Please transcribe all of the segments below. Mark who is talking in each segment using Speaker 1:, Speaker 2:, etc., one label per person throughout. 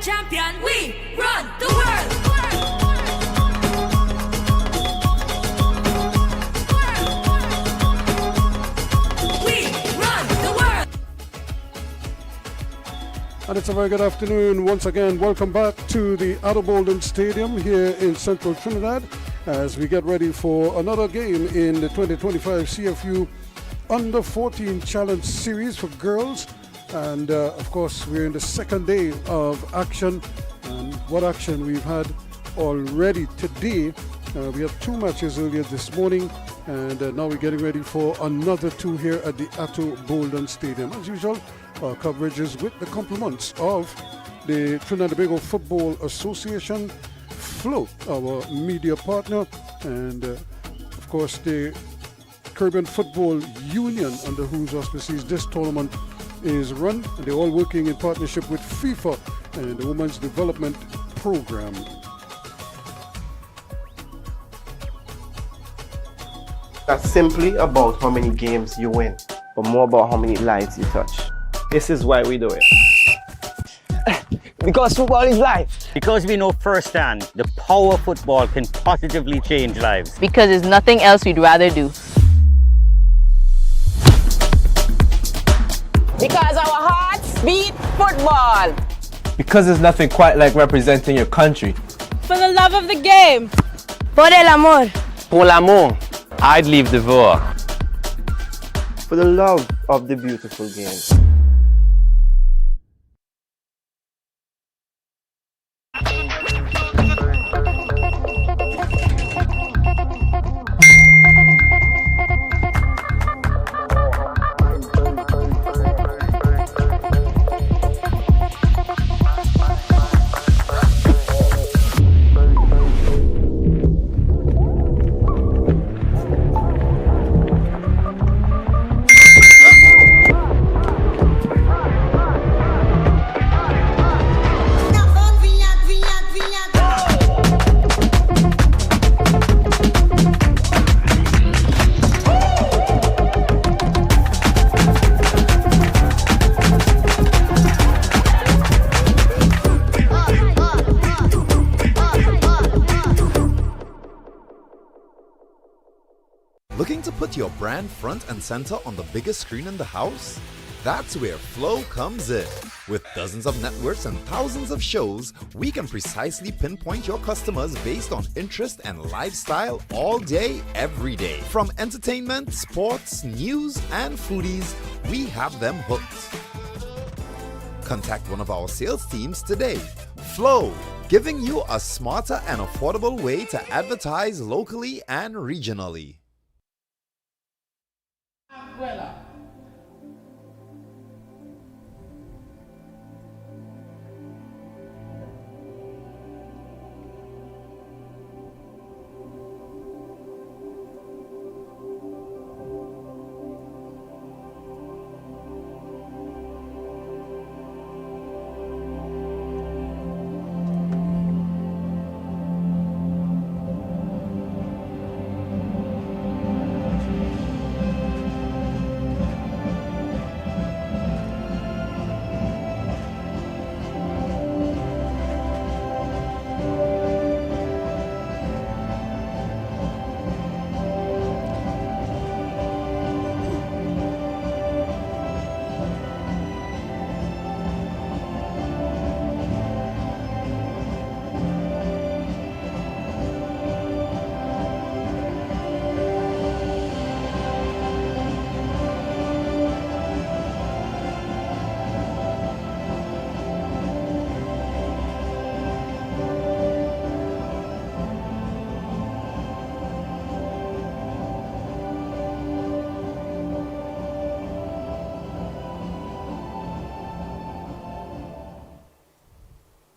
Speaker 1: champion, we run the world. We run the world.
Speaker 2: And it's a very good afternoon once again. Welcome back to the Bolden Stadium here in Central Trinidad as we get ready for another game in the 2025 CFU Under 14 Challenge Series for girls. And of course, we're in the second day of action. And what action we've had already today. We had two matches earlier this morning, and now we're getting ready for another two here at the Bolden Stadium. As usual, our coverage is with the compliments of the Trinidad and Tobago Football Association, FLO, our media partner, and of course the Caribbean Football Union, under whose auspices this tournament is run. And they're all working in partnership with FIFA and the Women's Development Program.
Speaker 3: That's simply about how many games you win, but more about how many lives you touch. This is why we do it. Because football is life.
Speaker 4: Because we know firsthand the power of football can positively change lives.
Speaker 5: Because there's nothing else we'd rather do. Because our hearts beat football.
Speaker 3: Because there's nothing quite like representing your country.
Speaker 5: For the love of the game. Por el amor.
Speaker 3: Pour l'amour.
Speaker 4: I'd leave the war.
Speaker 3: For the love of the beautiful game.
Speaker 6: Looking to put your brand front and center on the biggest screen in the house? That's where FLO comes in. With dozens of networks and thousands of shows, we can precisely pinpoint your customers based on interest and lifestyle all day, every day. From entertainment, sports, news, and foodies, we have them hooked. Contact one of our sales teams today. FLO, giving you a smarter and affordable way to advertise locally and regionally.
Speaker 7: Anguilla.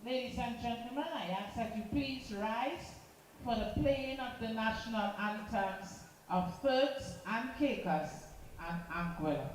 Speaker 7: Ladies and gentlemen, I ask that you please rise for the playing of the national anthems of Turks and Caicos and Anguilla.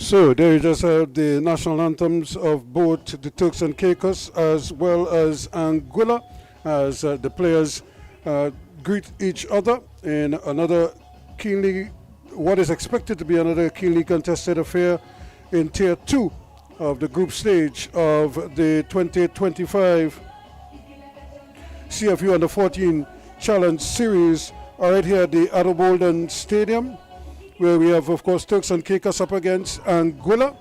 Speaker 2: So there you just have the national anthems of both the Turks and Caicos as well as Anguilla as the players greet each other in another what is expected to be another keenly contested affair in Tier 2 of the group stage of the 2025 CFU U14 Challenge Series right here at the Adelbolden Stadium, where we have, of course, Turks and Caicos up against Anguilla.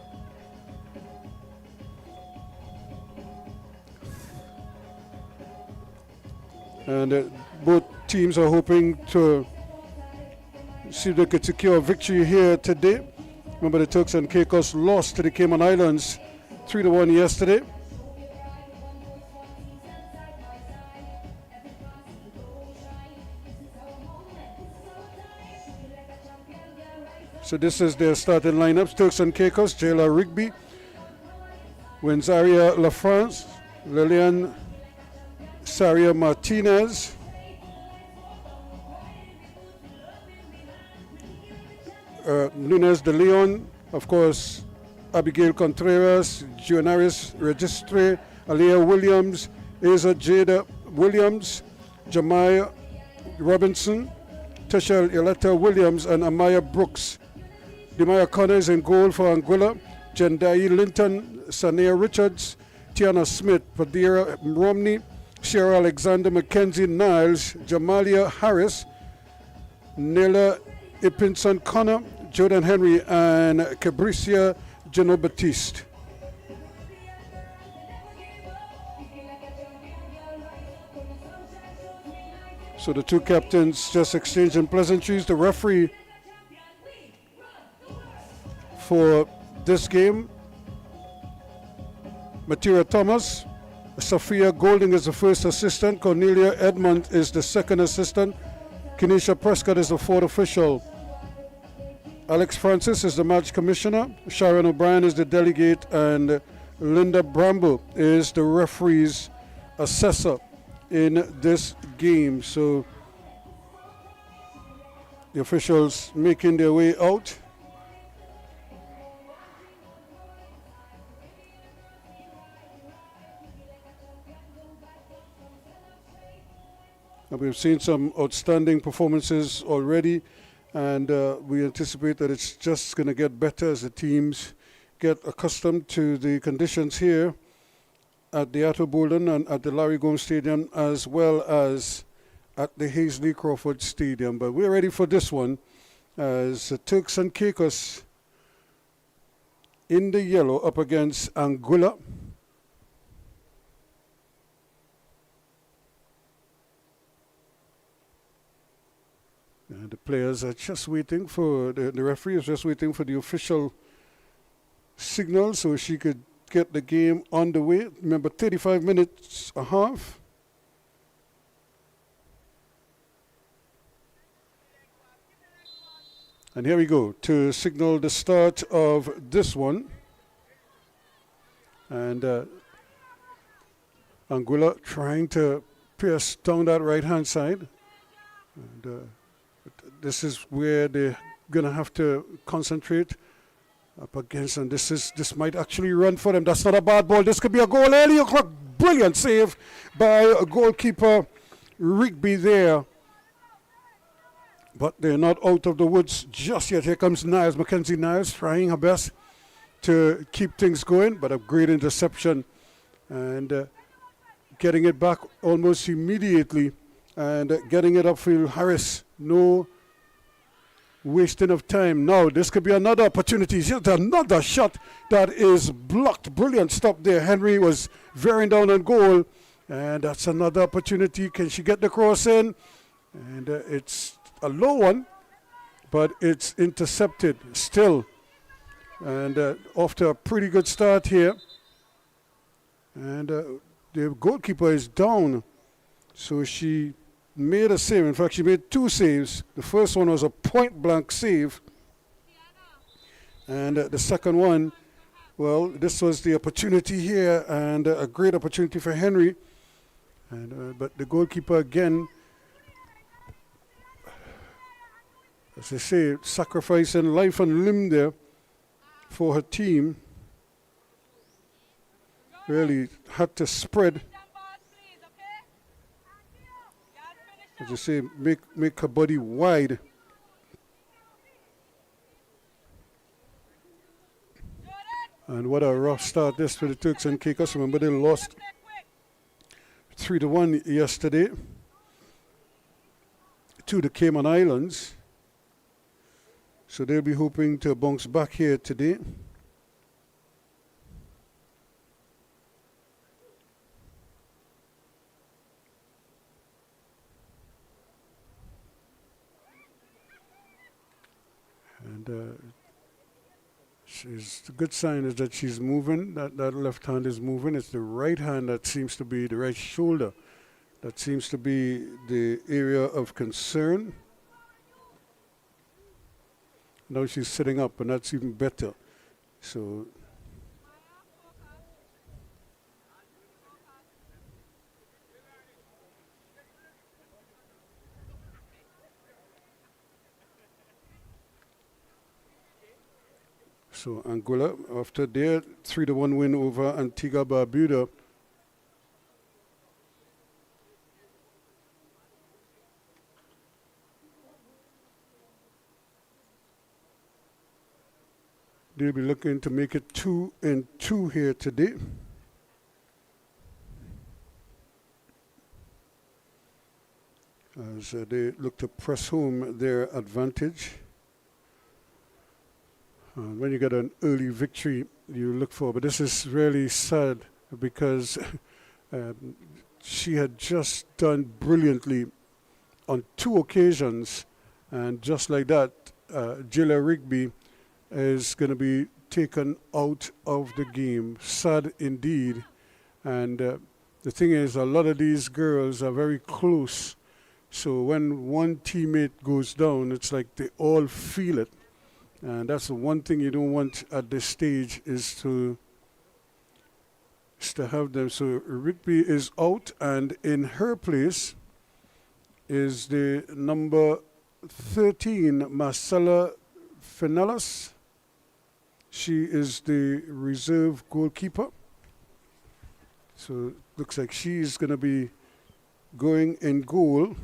Speaker 2: And both teams are hoping to see if they could secure a victory here today. Remember, the Turks and Caicos lost to the Cayman Islands 3-1 yesterday. So this is their starting lineups. Turks and Caicos, Jayla Rigby, Wenzaria LaFrance, Lillian Saria Martinez, Nunes de Leon, of course, Abigail Contreras, Juanaris Registre, Aliyah Williams, Asa Jada Williams, Jemiah Robinson, Tashel Yoletta Williams, and Amaya Brooks. Demaya Connors in goal for Anguilla, Jendai Linton, Sania Richards, Tiana Smith, Padira Romney, Shara Alexander, Mackenzie Niles, Jamalia Harris, Nela Ipinson Connor, Jordan Henry, and Cabricia Geno Batiste. So the two captains just exchanging pleasantries. The referee for this game, Matira Thomas. Sophia Golding is the first assistant. Cornelia Edmond is the second assistant. Kenesha Prescott is the fourth official. Alex Francis is the match commissioner. Sharon O'Brien is the delegate. And Linda Bramble is the referee's assessor in this game. So the officials making their way out. And we've seen some outstanding performances already, and we anticipate that it's just going to get better as the teams get accustomed to the conditions here at the Adelbolden and at the Larry Gomes Stadium, as well as at the Hazley Crawford Stadium. But we're ready for this one as the Turks and Caicos in the yellow up against Anguilla. And the players are just waiting for, the referee is just waiting for the official signal so she could get the game on the way. Remember, 35 minutes a half. And here we go to signal the start of this one. And Anguilla trying to pierce down that right-hand side. And this is where they're going to have to concentrate up against, and this might actually run for them. That's not a bad ball. This could be a goal. Early o'clock. Brilliant save by goalkeeper Rigby there. But they're not out of the woods just yet. Here comes Niles, Mackenzie Niles, trying her best to keep things going, but a great interception and getting it back almost immediately and getting it upfield. Harris, no wasting of time. Now this could be another opportunity. Just another shot that is blocked. Brilliant stop there. Henry was veering down on goal, and that's another opportunity. Can she get the cross in? And it's a low one, but it's intercepted still. And off to a pretty good start here. And the goalkeeper is down, so she made a save. In fact, she made two saves. The first one was a point-blank save. And the second one, well, this was the opportunity here, and a great opportunity for Henry. And but the goalkeeper again, as I say, sacrificing life and limb there for her team. Really had to spread, as you say, make her body wide. And what a rough start this for the Turks and Caicos. Remember, they lost 3-1 yesterday to the Cayman Islands. So they'll be hoping to bounce back here today. And the good sign is that she's moving. That left hand is moving. It's the right hand that seems to be, the right shoulder, that seems to be the area of concern. Now she's sitting up, and that's even better. So Anguilla, after their 3-1 win over Antigua Barbuda, they'll be looking to make it 2-2 here today. As they look to press home their advantage. When you get an early victory, you look for, but this is really sad because she had just done brilliantly on 2 occasions, and just like that, Jilla Rigby is going to be taken out of the game. Sad indeed. And the thing is, a lot of these girls are very close, so when one teammate goes down, it's like they all feel it. And that's the one thing you don't want at this stage, is to have them. So Rigby is out, and in her place is the number 13, Marcella Fenelas. She is the reserve goalkeeper. So it looks like she's going to be going in goal.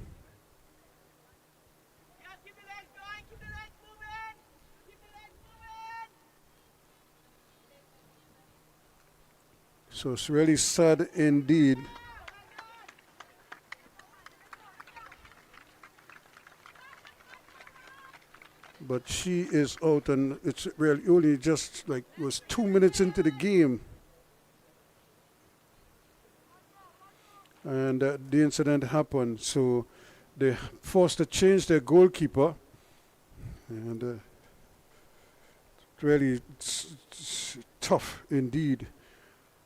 Speaker 2: So it's really sad indeed. But she is out, and it's really only just like was 2 minutes into the game. And the incident happened, so they forced to change their goalkeeper. And really it's tough indeed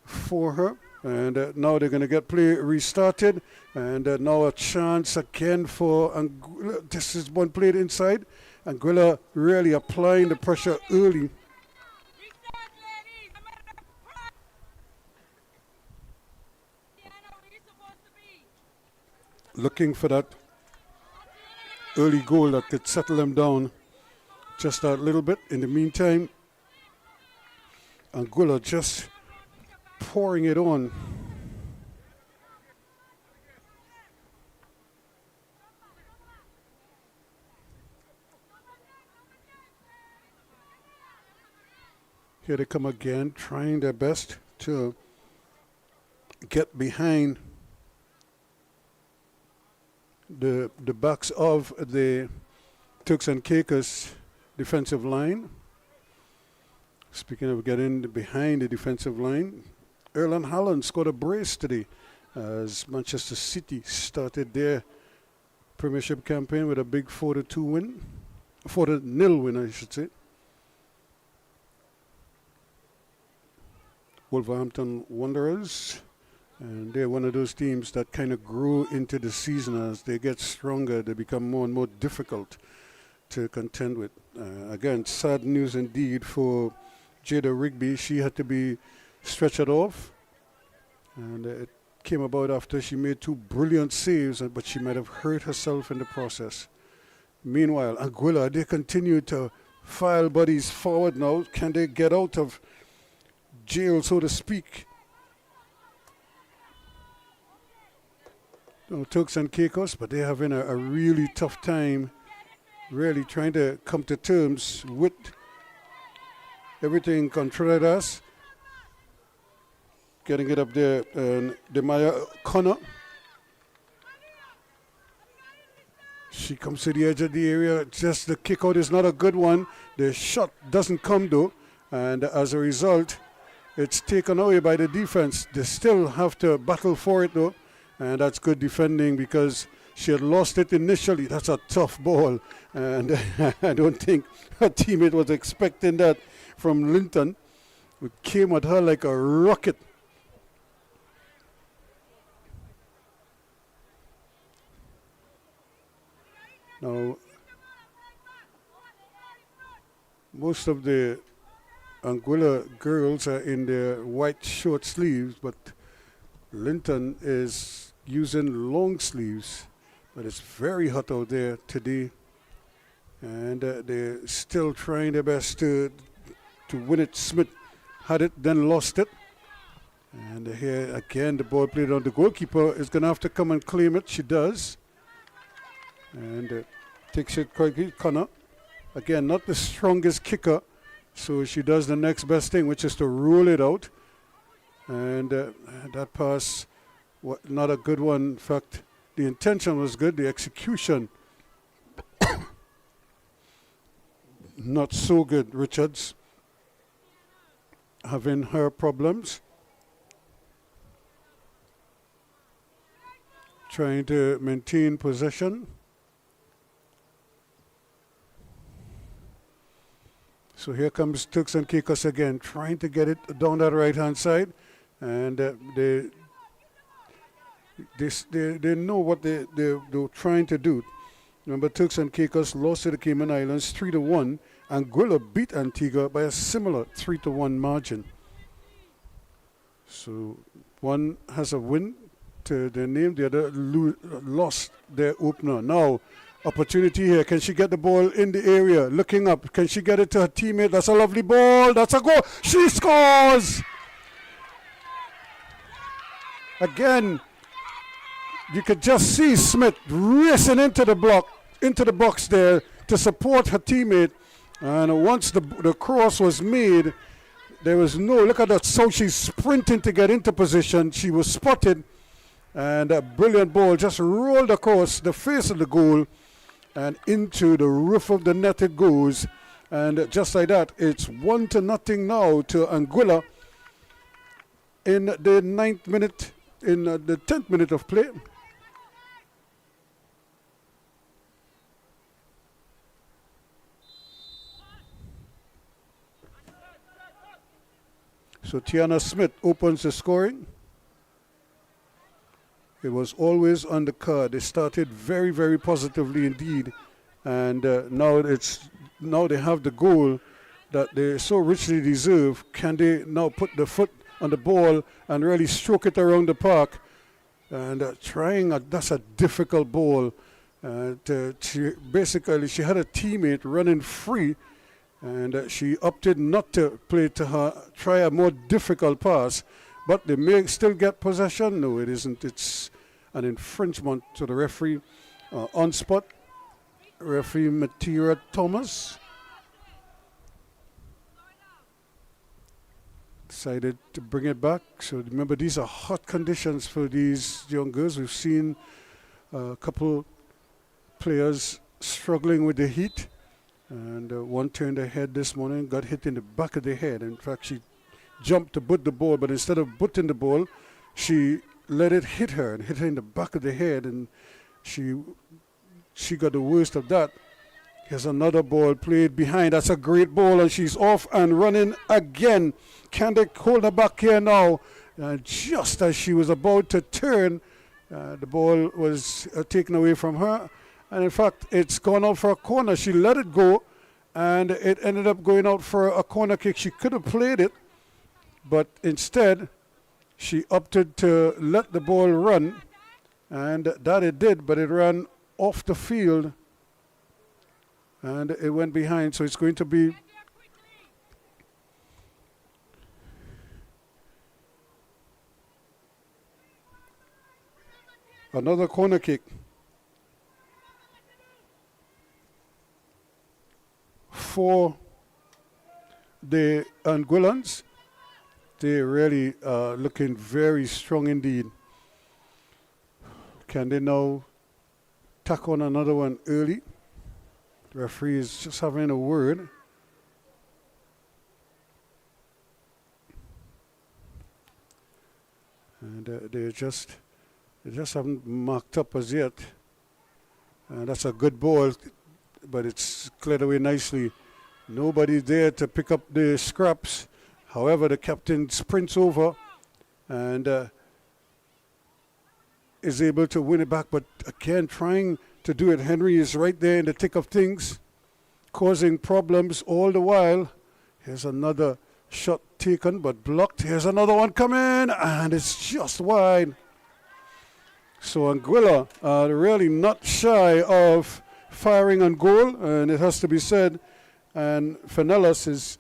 Speaker 2: for her. And now they're going to get play restarted, and now a chance again for Anguilla. This is one played inside. Anguilla really applying the pressure early. Looking for that early goal that could settle them down just a little bit. In the meantime, Anguilla just pouring it on. Here they come again, trying their best to get behind the backs of the Turks and Caicos defensive line. Speaking of getting behind the defensive line, Erland Haaland scored a brace today as Manchester City started their Premiership campaign with a big 4-2 win. 4-0 win, I should say. Wolverhampton Wanderers, and they're one of those teams that kind of grow into the season. As they get stronger, they become more and more difficult to contend with. Again, sad news indeed for Jada Rigby. She had to be stretchered off, and it came about after she made 2 brilliant saves, but she might have hurt herself in the process. Meanwhile, Anguilla, they continue to file buddies forward now. Can they get out of jail, so to speak? Turks and Caicos, but they're having a really tough time, really trying to come to terms with everything Contreras. Getting it up there, and Demaya Connor. She comes to the edge of the area. Just the kick out is not a good one. The shot doesn't come though, and as a result, it's taken away by the defense. They still have to battle for it though, and that's good defending because she had lost it initially. That's a tough ball, and I don't think her teammate was expecting that from Linton, who came at her like a rocket. Now, most of the Anguilla girls are in their white short sleeves, but Linton is using long sleeves. But it's very hot out there today, and they're still trying their best to win it. Smith had it, then lost it. And here again, the ball played on. The goalkeeper is going to have to come and claim it. She does. And takes it quickly. Connor, again, not the strongest kicker, so she does the next best thing, which is to roll it out. And that pass, not a good one. In fact, the intention was good, the execution not so good. Richards having her problems, trying to maintain possession. So here comes Turks and Caicos again, trying to get it down that right-hand side, and they know what they're trying to do. Remember, Turks and Caicos lost to the Cayman Islands 3-1. Anguilla beat Antigua by a similar 3-1 margin. So one has a win to their name, the other lost their opener. Now, opportunity here. Can she get the ball in the area? Looking up. Can she get it to her teammate? That's a lovely ball. That's a goal. She scores! Again, you could just see Smith racing into the box there to support her teammate. And once the cross was made, there was no, look at that. So she's sprinting to get into position. She was spotted, and a brilliant ball just rolled across the face of the goal and into the roof of the net it goes. And just like that, it's 1-0 now to Anguilla in the 9th minute, in the 10th minute of play. So Tiana Smith opens the scoring. It was always on the card. They started very, very positively indeed, and now they have the goal that they so richly deserve. Can they now put the foot on the ball and really stroke it around the park? And that's a difficult ball. She had a teammate running free, and she opted not to play to her, try a more difficult pass. But they may still get possession. No, it isn't. It's an infringement to the referee. On spot, referee Matira Thomas decided to bring it back. So remember, these are hot conditions for these young girls. We've seen a couple players struggling with the heat. And one turned her head this morning, got hit in the back of the head. In fact, she jumped to boot the ball, but instead of booting the ball, she let it hit her and hit her in the back of the head, and she got the worst of that. Here's another ball played behind. That's a great ball, and she's off and running again. Can they hold her back here now? Just as she was about to turn, the ball was taken away from her, and in fact, it's gone out for a corner. She let it go, and it ended up going out for a corner kick. She could have played it, but instead, she opted to let the ball run, and that it did, but it ran off the field. And it went behind, so it's going to be another corner kick for the Anguillans. They really looking very strong indeed. Can they now tack on another one early? The referee is just having a word. And they just haven't marked up as yet. That's a good ball, but it's cleared away nicely. Nobody there to pick up the scraps. However, the captain sprints over and is able to win it back. But again, trying to do it. Henry is right there in the thick of things, causing problems all the while. Here's another shot taken but blocked. Here's another one coming, and it's just wide. So Anguilla are really not shy of firing on goal, and it has to be said. And Fenellas is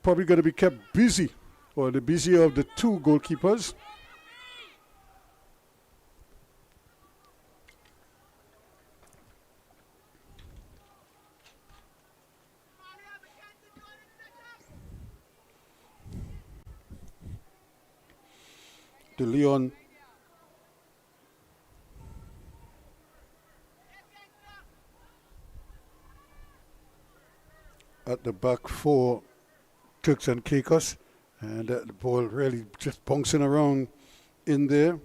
Speaker 2: probably going to be kept busy, or the busier of the two goalkeepers. De Leon at the back for Turks and Caicos, and the ball really just bouncing around in there.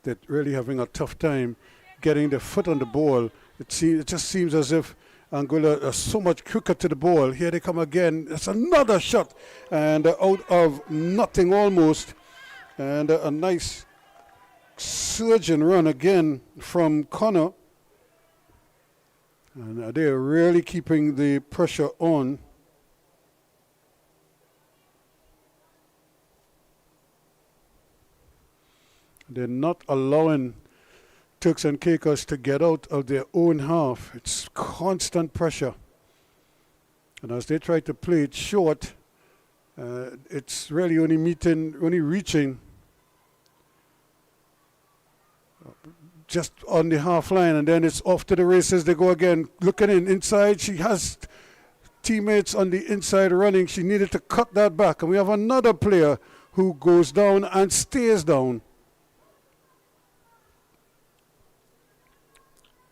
Speaker 2: They're really having a tough time getting their foot on the ball. It just seems as if Anguilla are so much quicker to the ball. Here they come again. It's another shot, and out of nothing almost, and a nice surging run again from Connor. And they're really keeping the pressure on. They're not allowing Turks and Caicos to get out of their own half. It's constant pressure. And as they try to play it short, it's really only reaching just on the half line, and then it's off to the races. They go again, looking inside. She has teammates on the inside running. She needed to cut that back, and we have another player who goes down and stays down.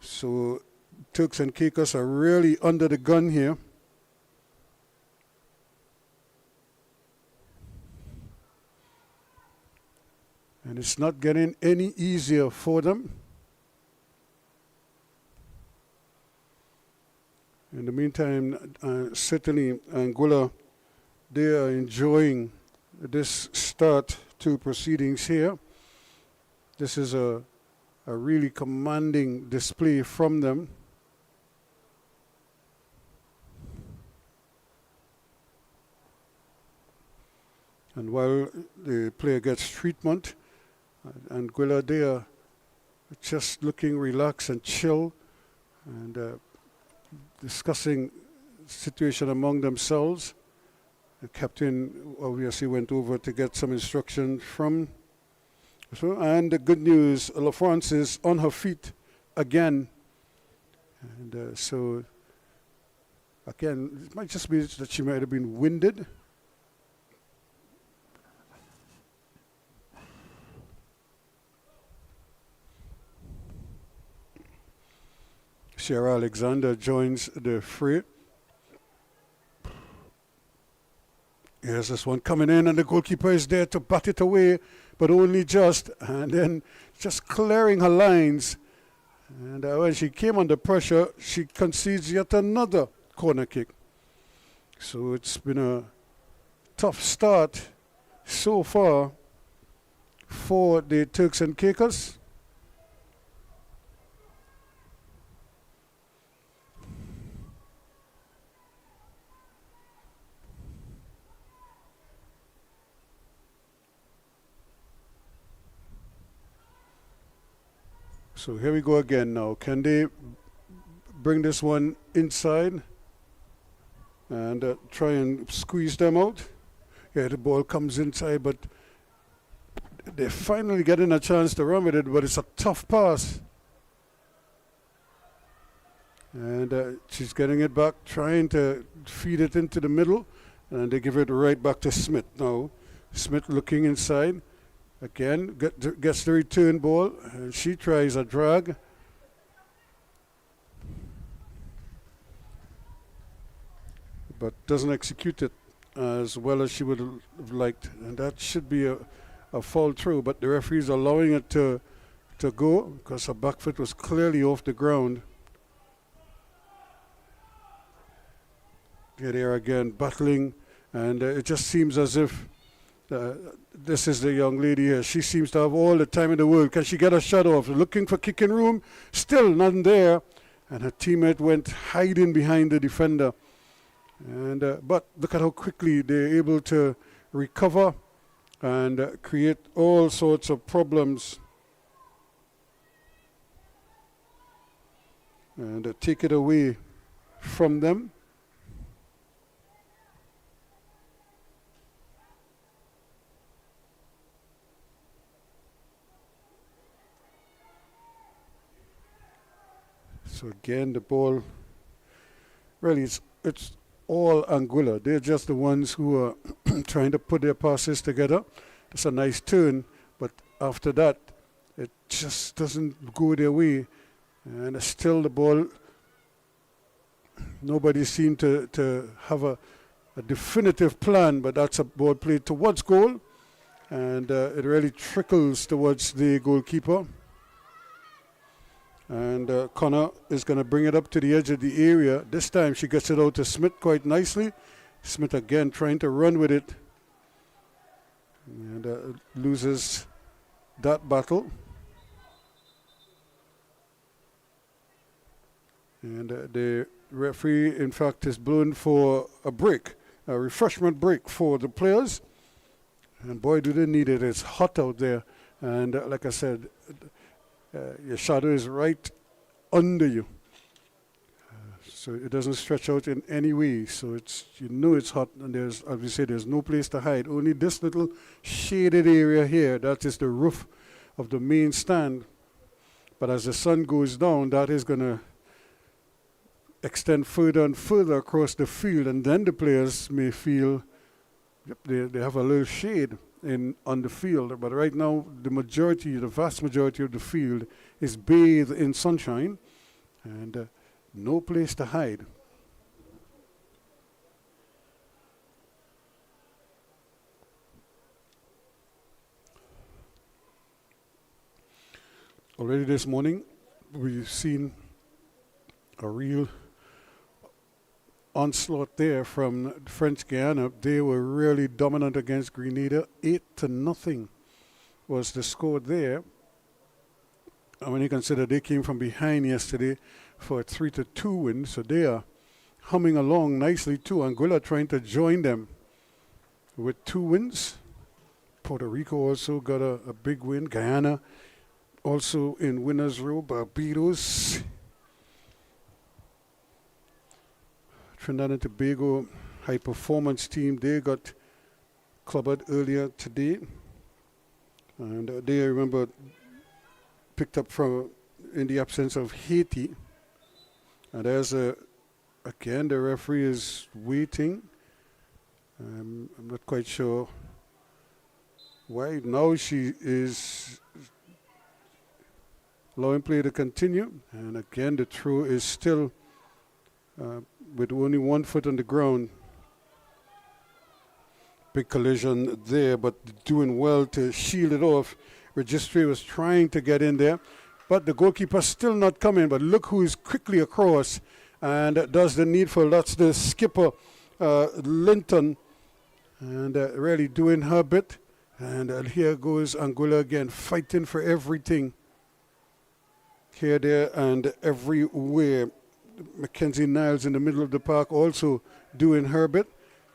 Speaker 2: So Turks and Caicos are really under the gun here. And it's not getting any easier for them. In the meantime, certainly Anguilla, they are enjoying this start to proceedings here. This is a really commanding display from them. And while the player gets treatment, Anguilla, they are just looking relaxed and chill, and discussing the situation among themselves. The captain obviously went over to get some instruction from. And the good news, LaFrance is on her feet again. And so, again, it might just be that she might have been winded. Sierra Alexander joins the fray. Here's this one coming in, and the goalkeeper is there to bat it away, but only just, and then just clearing her lines. And when she came under pressure, she concedes yet another corner kick. So it's been a tough start so far for the Turks and Caicos. So here we go again now. Can they bring this one inside and try and squeeze them out. Yeah, the ball comes inside, but they're finally getting a chance to run with it, but it's a tough pass. And she's getting it back, trying to feed it into the middle, and they give it right back to Smith now. Smith looking inside. Again, gets the return ball, and she tries a drag. But doesn't execute it as well as she would have liked. And that should be a fall through, but the referee's allowing it to go because her back foot was clearly off the ground. Here they are again battling, and it just seems as if this is the young lady here. She seems to have all the time in the world. Can she get a shot off? Looking for kicking room, still none there, and her teammate went hiding behind the defender. And but look at how quickly they're able to recover and create all sorts of problems and take it away from them. So again, the ball, really it's all Anguilla. They're just the ones who are trying to put their passes together. It's a nice turn, but after that, it just doesn't go their way. And still the ball, nobody seemed to have a definitive plan, but that's a ball played towards goal, and it really trickles towards the goalkeeper. And Connor is going to bring it up to the edge of the area. This time she gets it out to Smith quite nicely. Smith again trying to run with it. And loses that battle. And the referee, in fact, is blown for a break, a refreshment break for the players. And boy, do they need it. It's hot out there. And like I said, your shadow is right under you, so it doesn't stretch out in any way. So it's, you know, it's hot, and there's, as we say, there's no place to hide. Only this little shaded area here, that is the roof of the main stand. But as the sun goes down, that is going to extend further and further across the field, and then the players may feel they have a little shade on the field. But right now, the vast majority of the field is bathed in sunshine, and no place to hide. Already this morning, we've seen a real onslaught there from French Guiana. They were really dominant against Grenada. 8-0 was the score there. And when you consider they came from behind yesterday for a 3-2 win, so they are humming along nicely too. Anguilla trying to join them with 2 wins. Puerto Rico also got a big win. Guyana also in winners row. Barbados. Trinidad and Tobago high performance team, they got clubbered earlier today, and they, I remember, picked up from in the absence of Haiti. And there's again the referee is waiting. I'm not quite sure why. Now she is allowing play to continue, and again the throw is still with only 1 foot on the ground. Big collision there, but doing well to shield it off. Registry was trying to get in there, but the goalkeeper still not coming. But look who is quickly across and does the needful. That's the skipper, Linton, and really doing her bit. And here goes Anguilla again, fighting for everything. Here, there, and everywhere. Mackenzie Niles in the middle of the park also doing her bit.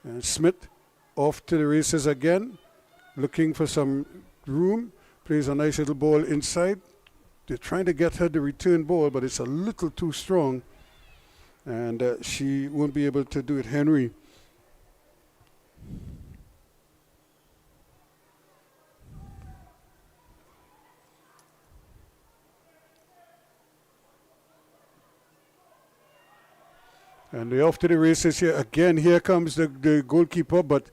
Speaker 2: And Smith off to the races again, looking for some room. Plays a nice little ball inside. They're trying to get her the return ball, but it's a little too strong. and she won't be able to do it. Henry. And they're off to the races here. Again, here comes the goalkeeper, but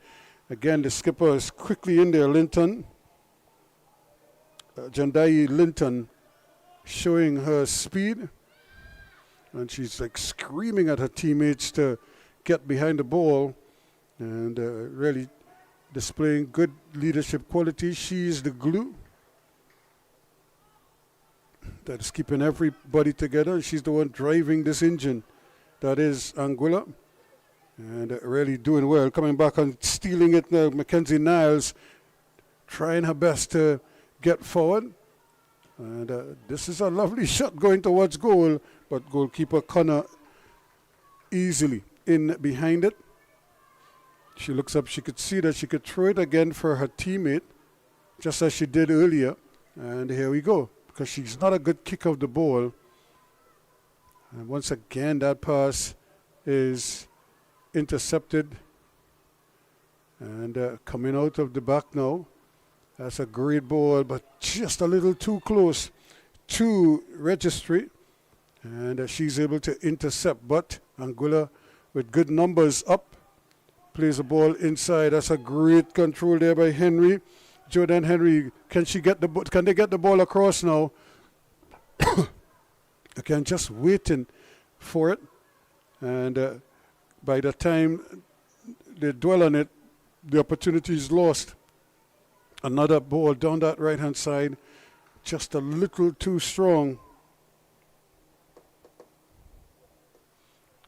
Speaker 2: again, the skipper is quickly in there, Linton. Jandai Linton showing her speed. And she's like screaming at her teammates to get behind the ball and really displaying good leadership qualities. She's the glue that is keeping everybody together. She's the one driving this engine. That is Anguilla, and really doing well. Coming back and stealing it now, Mackenzie Niles trying her best to get forward. And this is a lovely shot going towards goal, but goalkeeper Connor easily in behind it. She looks up, she could see that she could throw it again for her teammate, just as she did earlier. And here we go, because she's not a good kick of the ball. And once again, that pass is intercepted. And coming out of the back now. That's a great ball, but just a little too close to registry. And she's able to intercept. But Anguilla, with good numbers up, plays the ball inside. That's a great control there by Henry. Jordan Henry, can they get the ball across now? Again, just waiting for it. And by the time they dwell on it, the opportunity is lost. Another ball down that right-hand side, just a little too strong.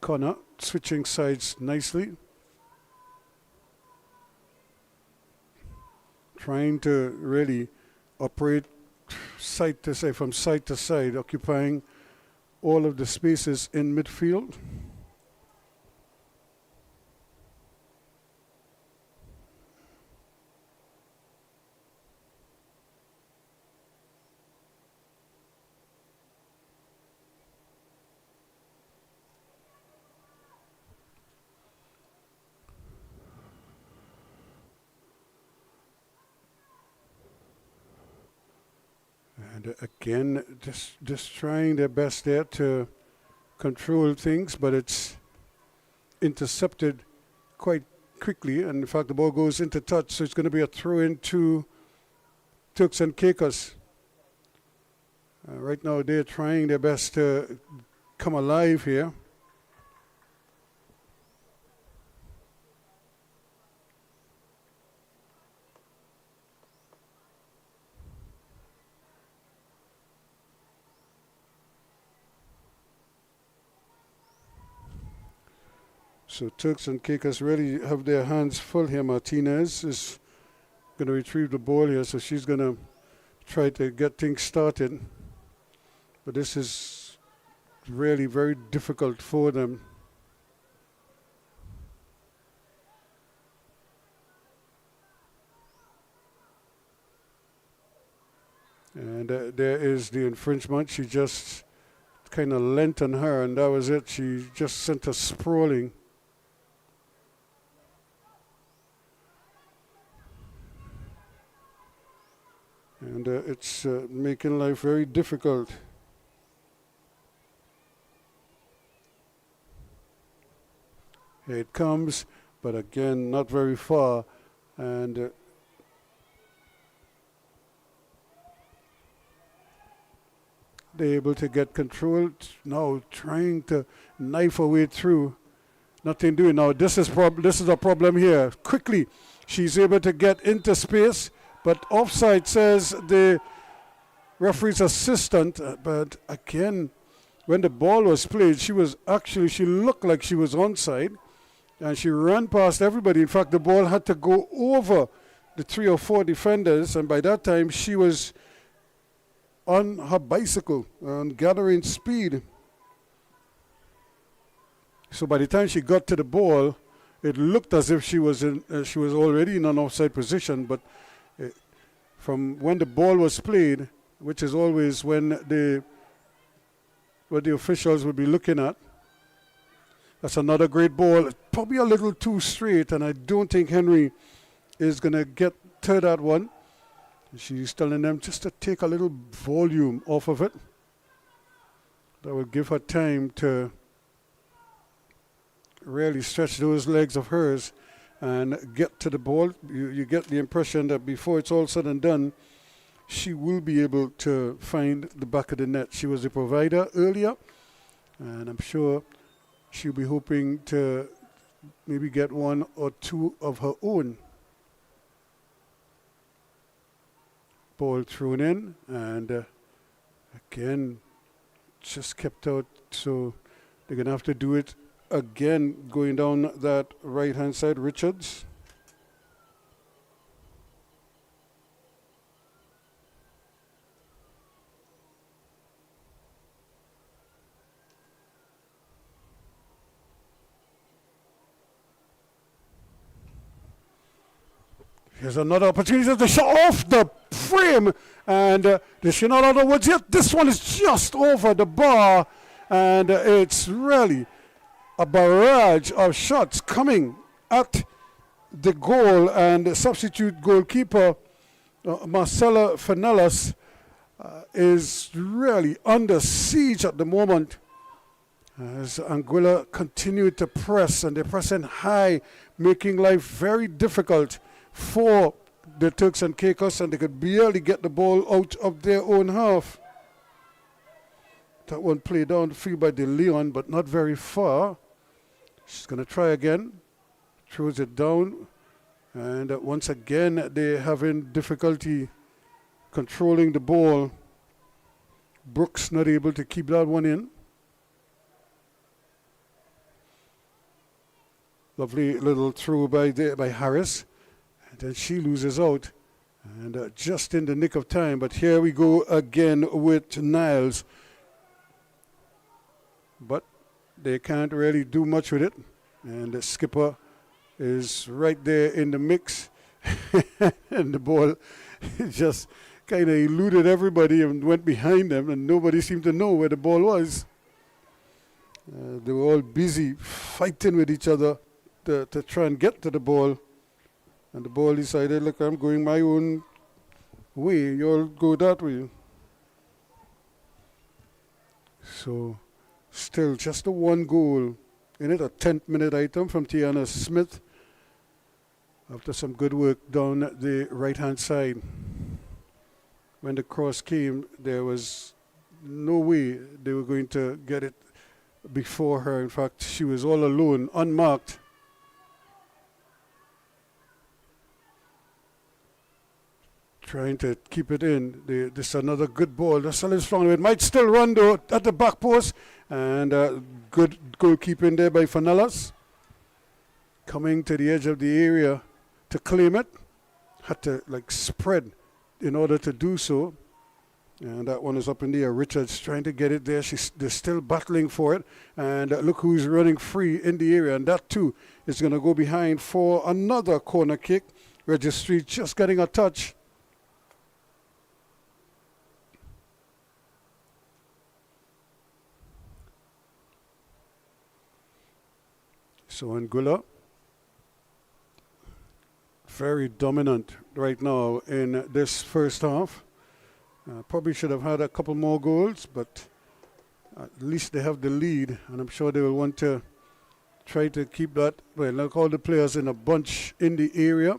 Speaker 2: Connor switching sides nicely. Trying to really operate side to side, from side to side, occupying all of the spaces in midfield. And again, just trying their best there to control things, but it's intercepted quite quickly. And in fact, the ball goes into touch, so it's going to be a throw into Turks and Caicos. Right now, they're trying their best to come alive here. So Turks and Caicos really have their hands full here. Martinez is going to retrieve the ball here, so she's going to try to get things started. But this is really very difficult for them. And there is the infringement. She just kind of leant on her, and that was it. She just sent her sprawling. And it's making life very difficult. Here it comes, but again, not very far. And they're able to get control. Now trying to knife her way through. Nothing doing. Now this is a problem here. Quickly, she's able to get into space. But offside, says the referee's assistant. But again, when the ball was played, she looked like she was onside. And she ran past everybody. In fact, the ball had to go over the 3 or 4 defenders. And by that time, she was on her bicycle and gathering speed. So by the time she got to the ball, it looked as if she was already in an offside position. But from when the ball was played, which is always what the officials will be looking at, That's another great ball. It's probably a little too straight, and I don't think Henry is going to get to that one. She's telling them just to take a little volume off of it. That will give her time to really stretch those legs of hers and get to the ball. You get the impression that before it's all said and done, she will be able to find the back of the net. She was the provider earlier, and I'm sure she'll be hoping to maybe get one or two of her own. Ball thrown in, and again, just kept out, so they're going to have to do it again, going down that right-hand side. Richards. Here's another opportunity to shot off the frame, and there's not other words yet. This one is just over the bar, and it's really a barrage of shots coming at the goal, and the substitute goalkeeper Marcela Fanelas is really under siege at the moment as Anguilla continue to press, and they're pressing high, making life very difficult for the Turks and Caicos, and they could barely get the ball out of their own half. That one played down the field by De Leon, but not very far. She's going to try again. Throws it down. And once again, they're having difficulty controlling the ball. Brooks not able to keep that one in. Lovely little throw by Harris. And then she loses out. And just in the nick of time. But here we go again with Niles. But they can't really do much with it. And the skipper is right there in the mix. And the ball just kind of eluded everybody and went behind them, and nobody seemed to know where the ball was. They were all busy fighting with each other to try and get to the ball. And the ball decided, look, I'm going my own way. You all go that way. So still just a one goal in it, a 10th minute item from Tiana Smith after some good work down the right hand side. When the cross came, there was no way they were going to get it before her. In fact, she was all alone, unmarked. Trying to keep it in. This is another good ball. The Sullivans flung it. Might still run though at the back post. And good goalkeeping there by Fanelas. Coming to the edge of the area to claim it. Had to spread in order to do so. And that one is up in the air. Richards trying to get it there. They're still battling for it. And look who's running free in the area. And that too is going to go behind for another corner kick. Registry just getting a touch. So Anguilla, very dominant right now in this first half. Probably should have had a couple more goals, but at least they have the lead, and I'm sure they will want to try to keep that. Well, look, all the players in a bunch in the area,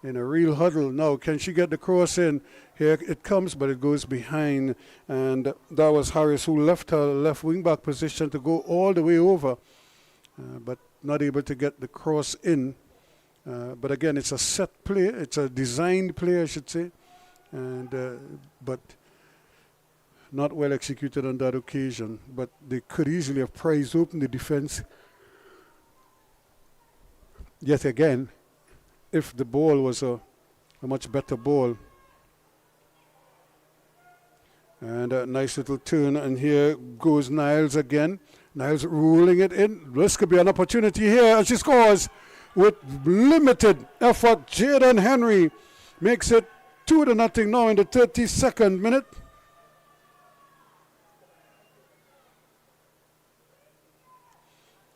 Speaker 2: in a real huddle. Now, can she get the cross in? Here it comes, but it goes behind, and that was Harris who left her left wing back position to go all the way over, but not able to get the cross in. But again, it's a set play. It's a designed play, I should say. And but not well executed on that occasion. But they could easily have prized open the defense yet again if the ball was a much better ball. And a nice little turn, and here goes Niles again. Niles rolling it in. This could be an opportunity here, and she scores with limited effort. Jaden Henry makes it 2-0 now in the 32nd minute.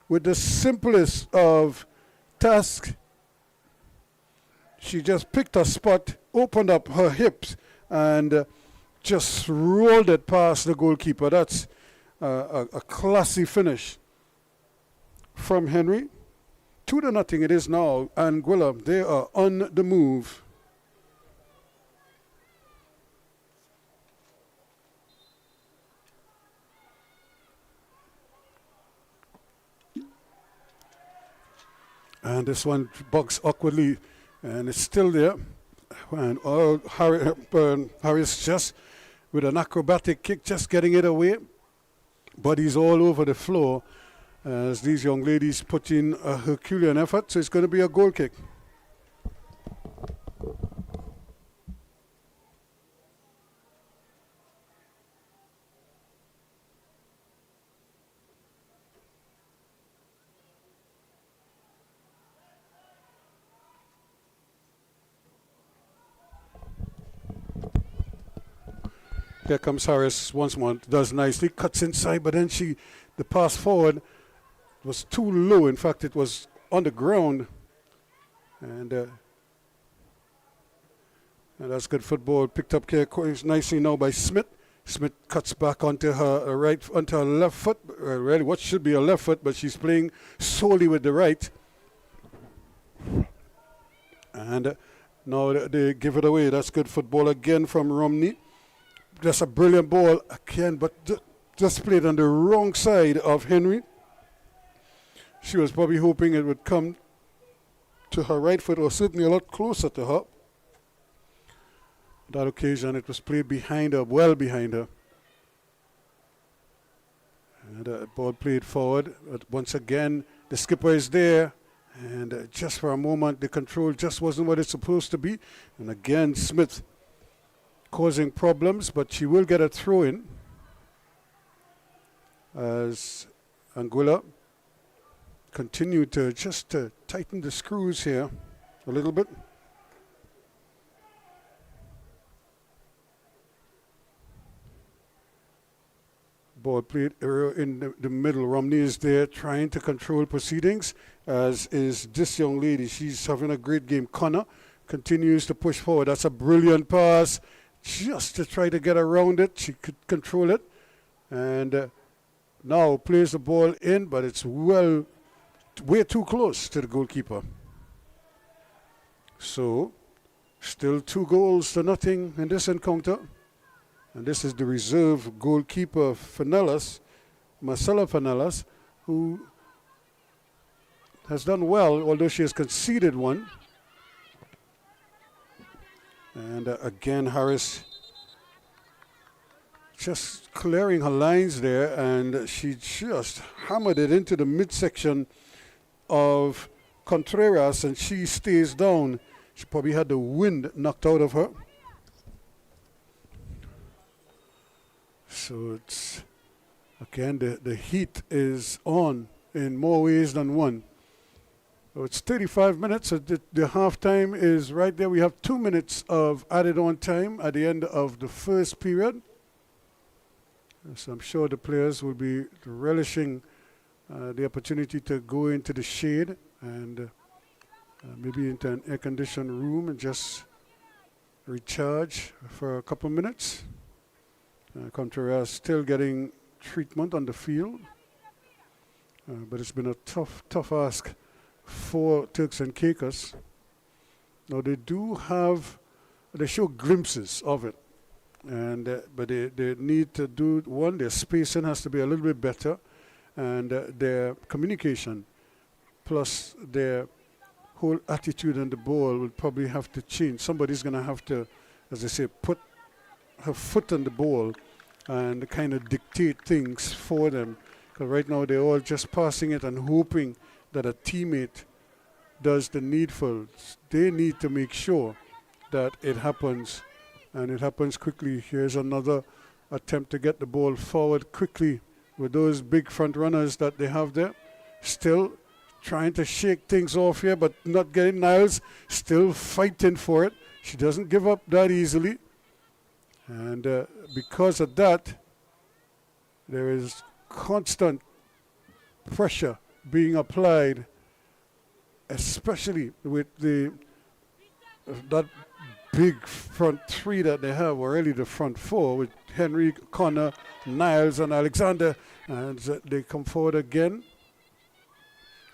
Speaker 2: with the simplest of tasks. She just picked a spot, opened up her hips, and just rolled it past the goalkeeper. That's a classy finish from Henry. 2-0 it is now. Anguilla, they are on the move. And this one bugs awkwardly, and it's still there. And Harris just with an acrobatic kick, just getting it away. But he's all over the floor as these young ladies put in a Herculean effort. So it's going to be a goal kick. Here comes Harris once more, does nicely, cuts inside, but then the pass forward was too low. In fact, it was on the ground. And that's good football. Picked up here nicely now by Smith. Smith cuts back onto her onto her left foot. Really, what should be a left foot, but she's playing solely with the right. And now they give it away. That's good football again from Romney. That's a brilliant ball again, but just played on the wrong side of Henry. She was probably hoping it would come to her right foot, or certainly a lot closer to her. That occasion, it was played behind her, well behind her. And the ball played forward. But once again, the skipper is there. And just for a moment, the control just wasn't what it's supposed to be. And again, Smith causing problems, but she will get a throw in as Anguilla continue to just tighten the screws here a little bit. Ball played in the middle. Romney is there trying to control proceedings, as is this young lady. She's having a great game. Connor continues to push forward. That's a brilliant pass. Just to try to get around it. She could control it. And now plays the ball in, but it's way too close to the goalkeeper. So, still 2-0 in this encounter. And this is the reserve goalkeeper, Marcela Fanelas, who has done well, although she has conceded one. And again, Harris just clearing her lines there, and she just hammered it into the midsection of Contreras, and she stays down. She probably had the wind knocked out of her. So it's, again, the heat is on in more ways than one. So it's 35 minutes. So the halftime is right there. We have 2 minutes of added on time at the end of the first period. So I'm sure the players will be relishing the opportunity to go into the shade and maybe into an air-conditioned room and just recharge for a couple minutes. Contreras still getting treatment on the field. But it's been a tough ask for Turks and Caicos. Now they show glimpses of it, and but they need to do one. Their spacing has to be a little bit better, and their communication, plus their whole attitude on the ball will probably have to change. Somebody's going to have to, as I say, put her foot on the ball and kind of dictate things for them. Because right now they're all just passing it and hoping that a teammate does the needful. They need to make sure that it happens, and it happens quickly. Here's another attempt to get the ball forward quickly with those big front runners that they have there. Still trying to shake things off here, but not getting. Niles still fighting for it. She doesn't give up that easily. And because of that, there is constant pressure being applied, especially with that big front three that they have, or really the front four, with Henry, Connor, Niles, and Alexander. And they come forward again.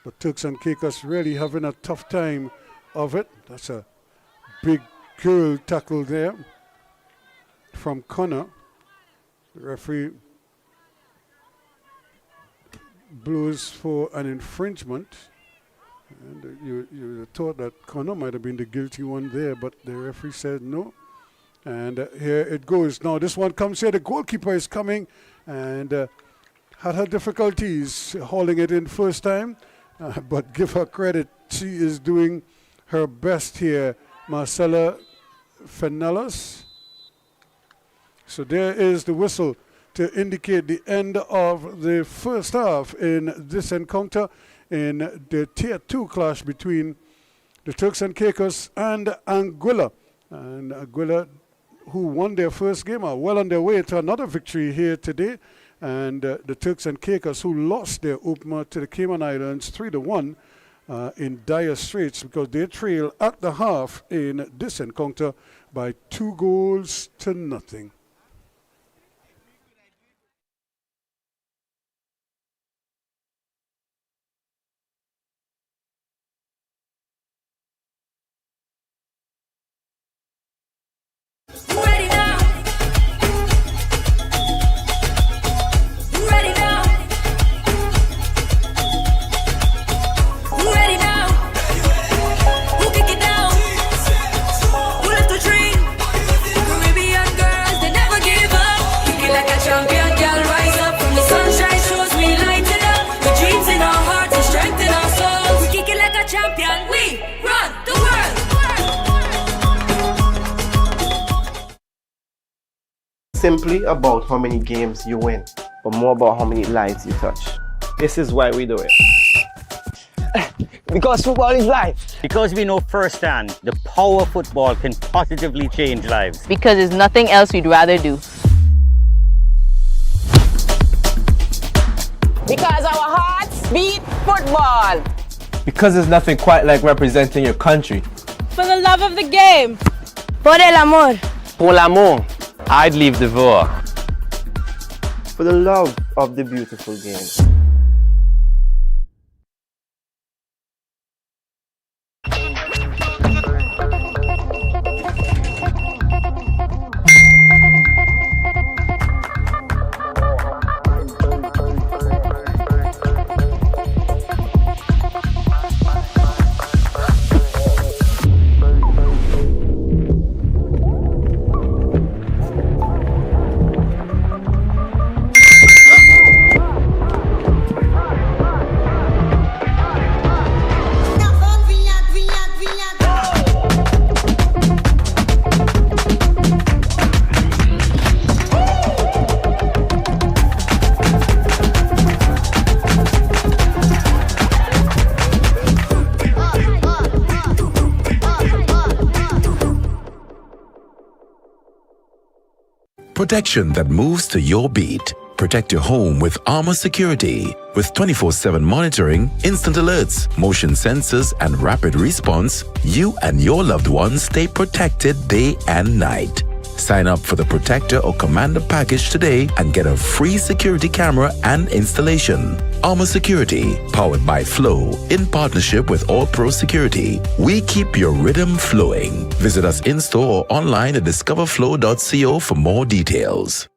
Speaker 2: But Turks and Caicos really having a tough time of it. That's a big girl tackle there from Connor. The referee blows for an infringement. And you thought that Connor might have been the guilty one there, but the referee said no. And here it goes. Now this one comes here. The goalkeeper is coming and had her difficulties hauling it in first time. But give her credit. She is doing her best here. Marcela Fenelas. So there is the whistle to indicate the end of the first half in this encounter in the Tier 2 clash between the Turks and Caicos and Anguilla. And Anguilla, who won their first game, are well on their way to another victory here today. And the Turks and Caicos, who lost their opener to the Cayman Islands 3-1 in dire straits, because they trail at the half in this encounter by 2-0.
Speaker 1: Ready now. Ready now. Ready now. Who kick it down? Who left the dream? Caribbean girls, they never give up. Kick it like a champion, girl, rise up. From the sunshine shows we light it up. The dreams in our hearts and strength in our souls. We kick it like a champion, we run the world.
Speaker 3: Simply about how many games you win, but more about how many lives you touch. This is why we do it.
Speaker 8: Because football is life.
Speaker 4: Because we know firsthand the power football can positively change lives.
Speaker 5: Because there's nothing else we'd rather do. Because our hearts beat football.
Speaker 8: Because there's nothing quite like representing your country.
Speaker 5: For the love of the game. Por el amor.
Speaker 8: Pour l'amour. I'd leave the war.
Speaker 3: For the love of the beautiful game.
Speaker 9: Protection that moves to your beat. Protect your home with Armor Security. With 24/7 monitoring, instant alerts, motion sensors, and rapid response, you and your loved ones stay protected day and night. Sign up for the Protector or Commander package today and get a free security camera and installation. Armor Security, powered by Flow, in partnership with All Pro Security. We keep your rhythm flowing. Visit us in-store or online at discoverflow.co for more details.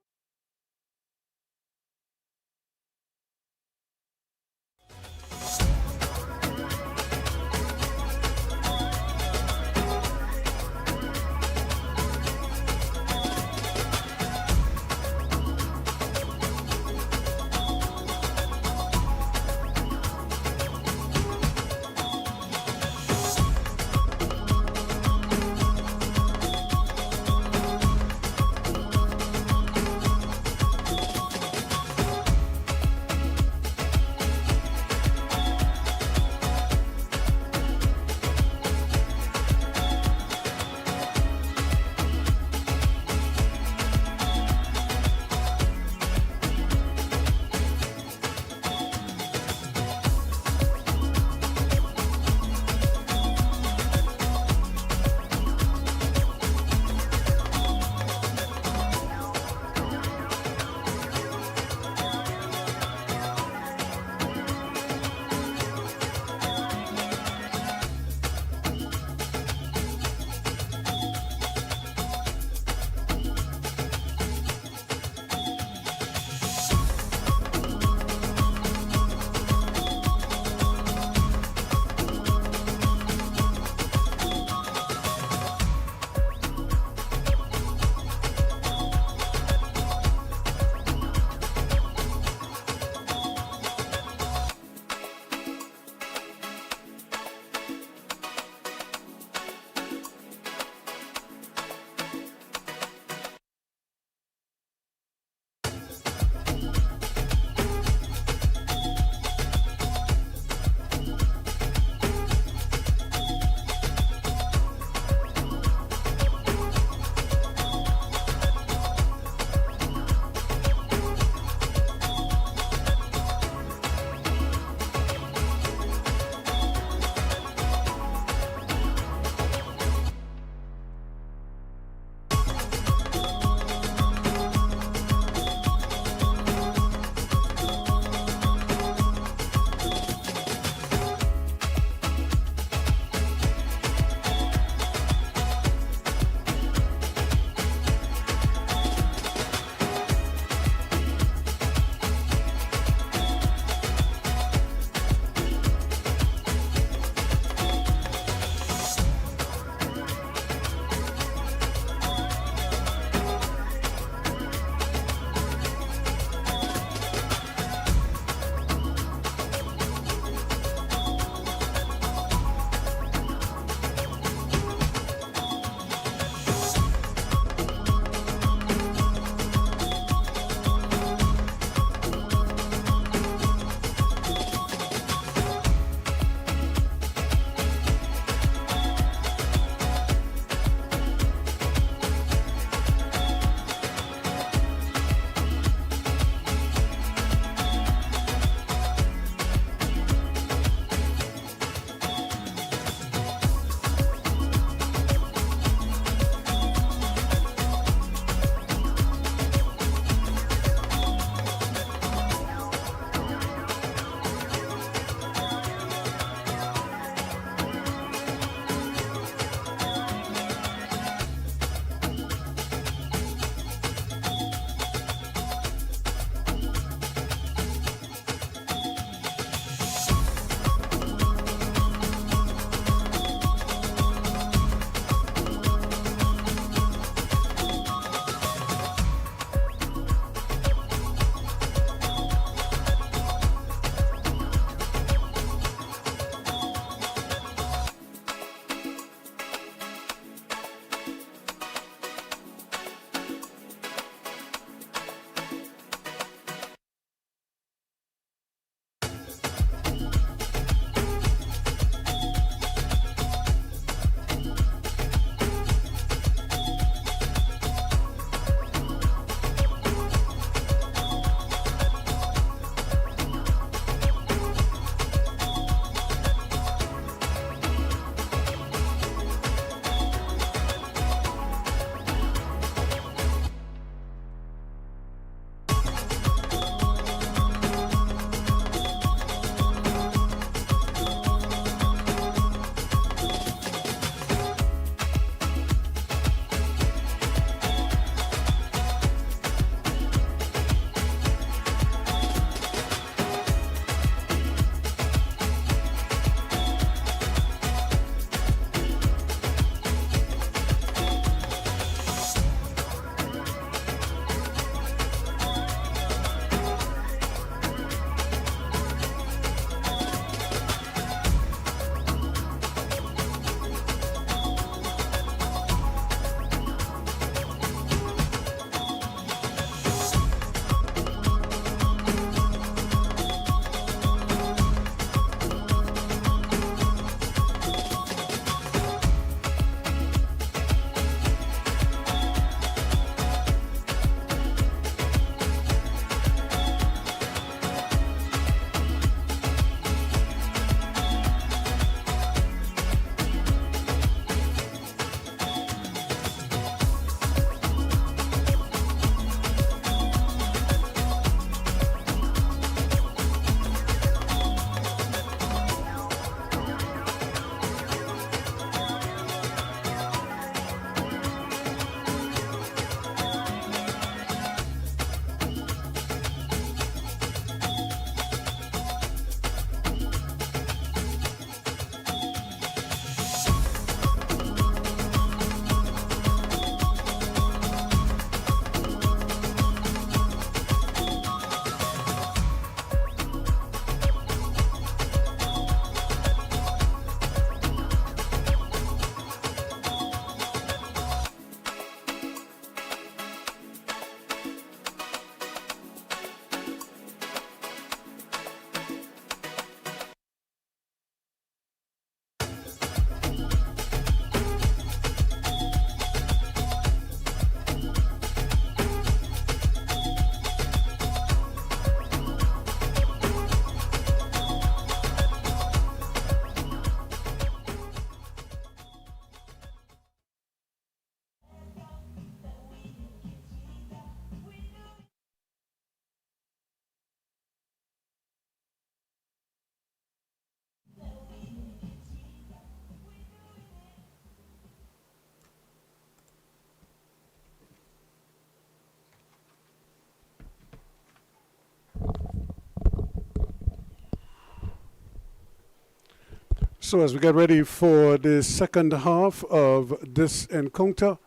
Speaker 2: So as we get ready for the second half of this encounter,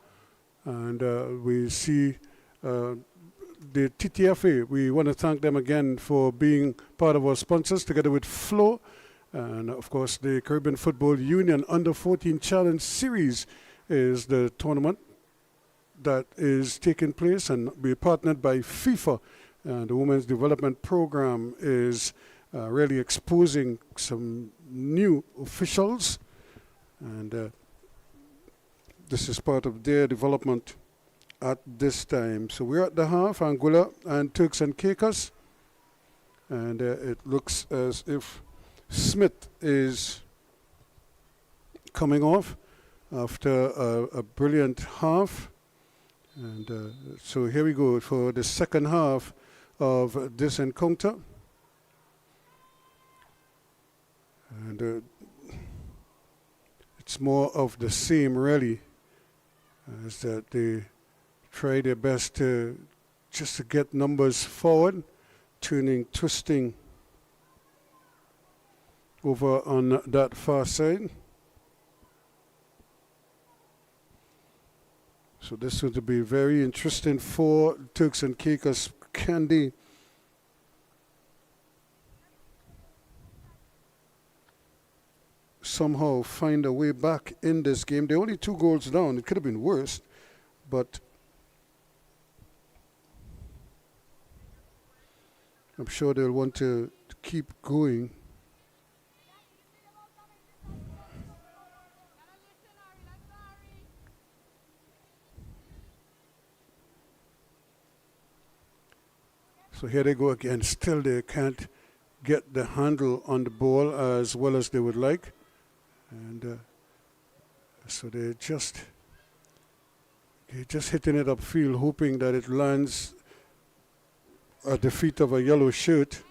Speaker 2: and we see the TTFA, we want to thank them again for being part of our sponsors together with Flow, and of course the Caribbean Football Union Under 14 Challenge Series is the tournament that is taking place, and we're partnered by FIFA. The Women's Development Program is really exposing some new officials, and this is part of their development at this time. So we're at the half, Anguilla and Turks and Caicos, and it looks as if Smith is coming off after a brilliant half. And so here we go for the second half of this encounter. And it's more of the same, really, as that they try their best to just to get numbers forward, turning, twisting over on that far side. So this is going to be very interesting for Turks and Caicos. Can they somehow find a way back in this game? They're only 2 goals down. It could have been worse, but I'm sure they'll want to keep going. So here they go again. Still they can't get the handle on the ball as well as they would like. And so they're just hitting it upfield, hoping that it lands at the feet of a yellow shirt.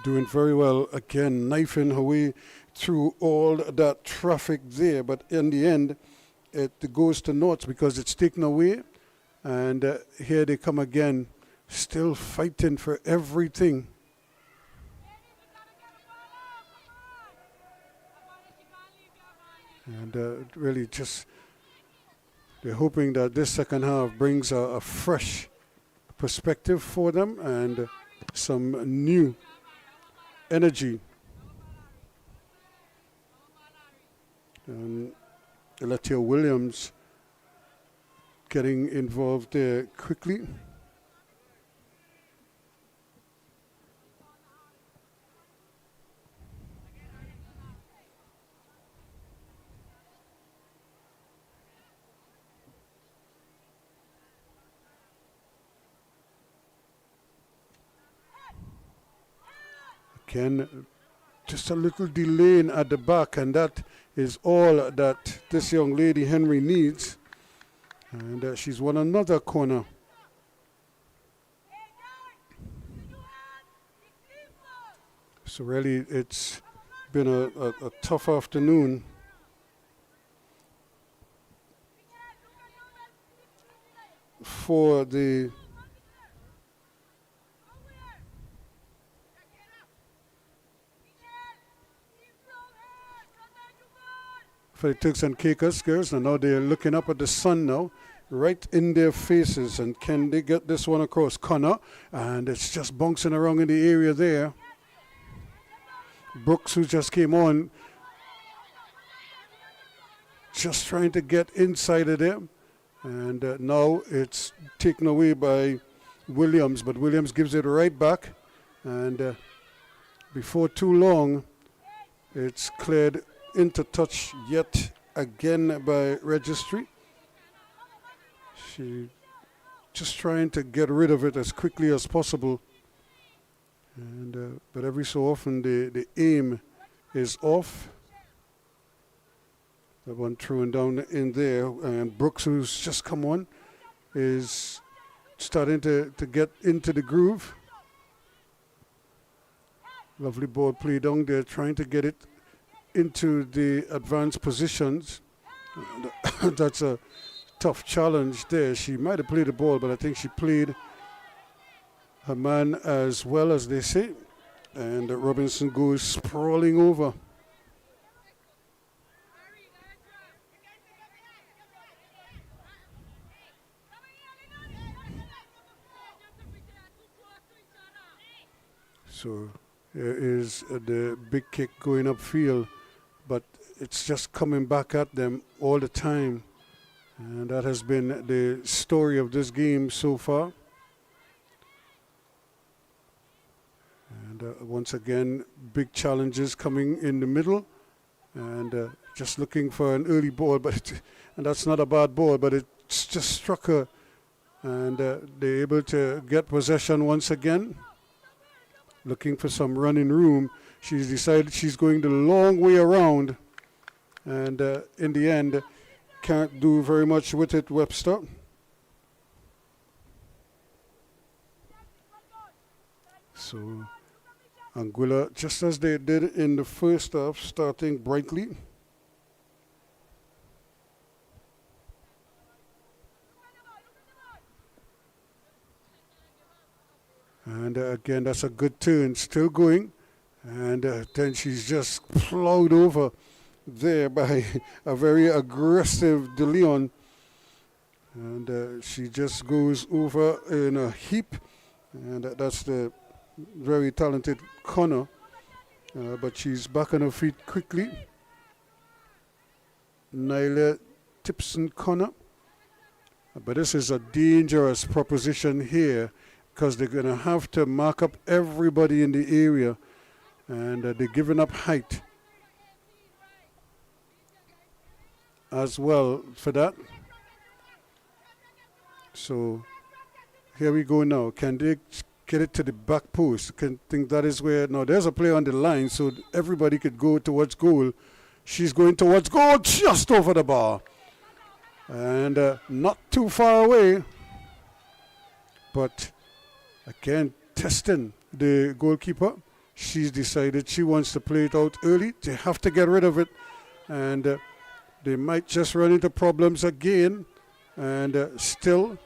Speaker 2: Doing very well again, knifing her way through all that traffic there. But in the end, it goes to naught because it's taken away. And here they come again, still fighting for everything. And really just, they're hoping that this second half brings a fresh perspective for them and some new energy. And Elatia Williams getting involved there quickly. Again, just a little delay at the back, and that is all that this young lady Henry needs. And she's won another corner. So really it's been a tough afternoon. For the Turks and Caicos girls, and now they're looking up at the sun now, right in their faces. And can they get this one across? Connor, and it's just bouncing around in the area there. Brooks, who just came on, just trying to get inside of them. And now it's taken away by Williams, but Williams gives it right back. And before too long, it's cleared into touch yet again by Registry. She just trying to get rid of it as quickly as possible. And but every so often the aim is off. That one throwing down in there, and Brooks, who's just come on, is starting to get into the groove. Lovely ball play down there, trying to get it into the advanced positions. That's a tough challenge there. She might have played the ball, but I think she played her man as well, as they say. And Robinson goes sprawling over. So here is the big kick going upfield, but it's just coming back at them all the time. And that has been the story of this game so far. And once again, big challenges coming in the middle. And just looking for an early ball, and that's not a bad ball, but it's just struck her. And they're able to get possession once again. Looking for some running room. She's decided she's going the long way around. And in the end, can't do very much with it, Webster. So Anguilla, just as they did in the first half, starting brightly. And again, that's a good turn, still going. And then she's just plowed over there by a very aggressive De Leon. And she just goes over in a heap. And that's the very talented Connor. But she's back on her feet quickly. Nyla Tipson Connor. But this is a dangerous proposition here, because they're going to have to mark up everybody in the area, and they're giving up height as well for that. So here we go now. Can they get it to the back post? Can think that is where, now there's a player on the line, so everybody could go towards goal. She's going towards goal, just over the bar. And not too far away, but again, testing the goalkeeper. She's decided she wants to play it out early. They have to get rid of it. And they might just run into problems again. And still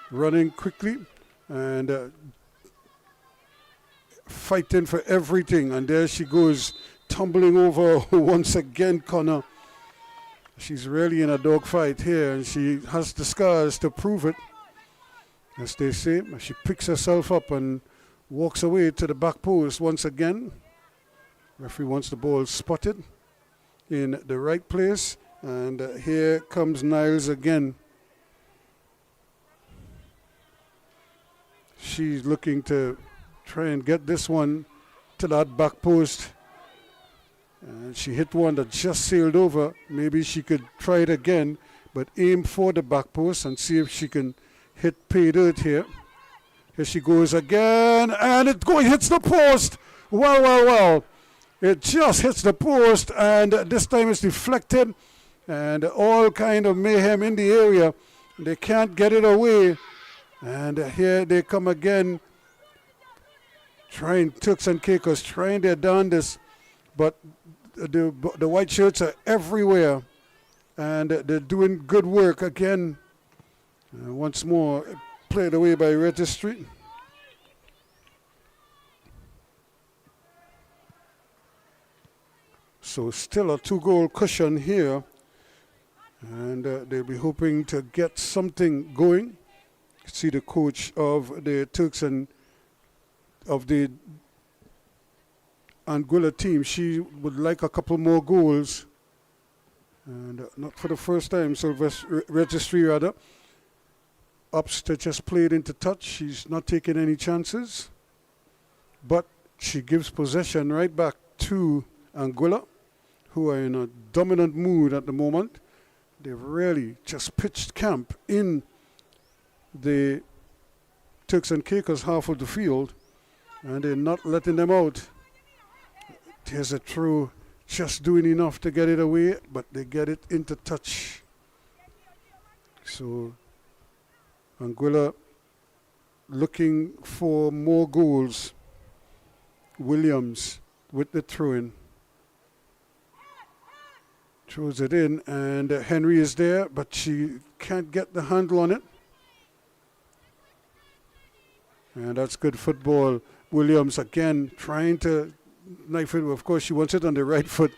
Speaker 2: running quickly. And fighting for everything. And there she goes, tumbling over once again, Connor. She's really in a dogfight here. And she has the scars to prove it. As they say, she picks herself up and walks away to the back post once again. Referee wants the ball spotted in the right place. And here comes Niles again. She's looking to try and get this one to that back post. And she hit one that just sailed over. Maybe she could try it again, but aim for the back post and see if she can hit pay dirt here. Here she goes again, and it hits the post. Well. It just hits the post, and this time it's deflected, and all kind of mayhem in the area. They can't get it away, and here they come again, Turks and Caicos trying their darndest, but the white shirts are everywhere, and they're doing good work again. Once more, played away by Registry. So still a 2-goal cushion here. And they'll be hoping to get something going. See the coach of the Turks and of the Anguilla team. She would like a couple more goals. And not for the first time, Registry rather. Upster just played into touch. She's not taking any chances. But she gives possession right back to Anguilla, who are in a dominant mood at the moment. They've really just pitched camp in the Turks and Caicos half of the field, and they're not letting them out. There's a throw, just doing enough to get it away, but they get it into touch. So Anguilla looking for more goals. Williams with the throw-in. Throws it in, and Henry is there, but she can't get the handle on it. And that's good football. Williams again trying to knife it. Of course, she wants it on the right foot,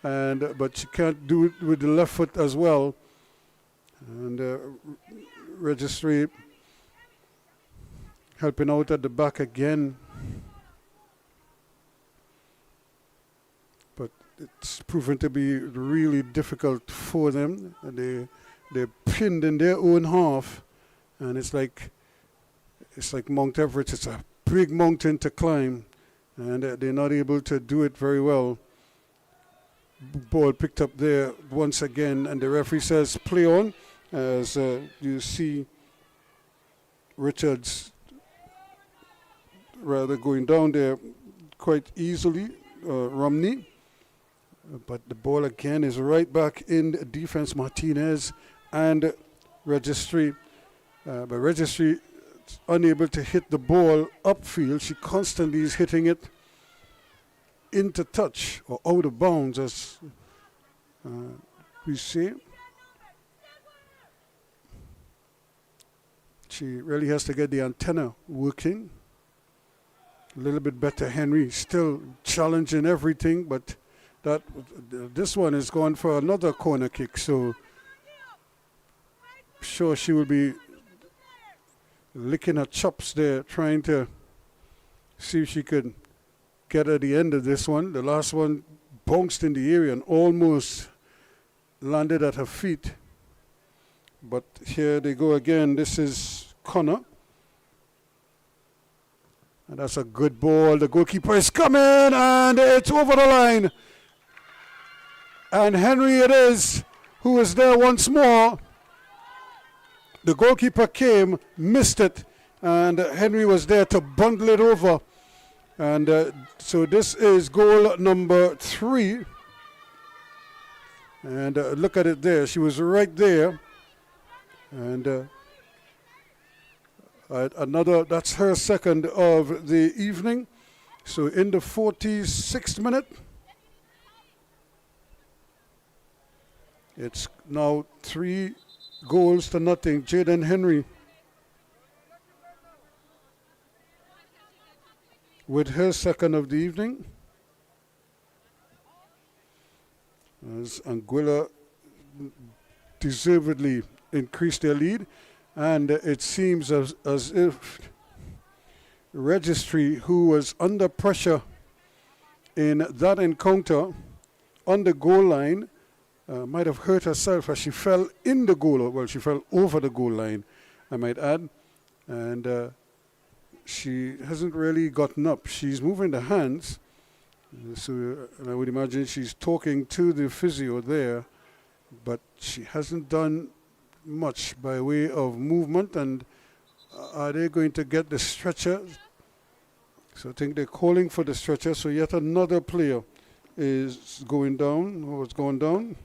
Speaker 2: but she can't do it with the left foot as well. And Registry helping out at the back again. But it's proven to be really difficult for them. They're pinned in their own half, and it's like Mount Everest. It's a big mountain to climb, and they're not able to do it very well. Ball picked up there once again, and the referee says play on, as you see Richards rather going down there quite easily, Romney. But the ball again is right back in defense. Martinez and Registry. But Registry is unable to hit the ball upfield. She constantly is hitting it into touch or out of bounds, as we see. She really has to get the antenna working a little bit better. Henry still challenging everything, but this one is going for another corner kick, so sure she will be licking her chops there, trying to see if she could get at the end of this one. The last one bounced in the area and almost landed at her feet. But here they go again. This is Connor. And that's a good ball. The goalkeeper is coming, and it's over the line. And Henry it is, who is there once more. The goalkeeper came, missed it, and Henry was there to bundle it over. And so this is goal number 3. And look at it there. She was right there. And that's her second of the evening. So in the 46th minute, it's now 3 goals to nothing. Jaden Henry with her second of the evening, as Anguilla deservedly increased their lead. And it seems as if Registry, who was under pressure in that encounter on the goal line, might have hurt herself as she fell in the goal. Well, she fell over the goal line, I might add. And she hasn't really gotten up. She's moving the hands. So I would imagine she's talking to the physio there, but she hasn't done much by way of movement. And are they going to get the stretcher? So I think they're calling for the stretcher. So yet another player is going down, or it's gone down.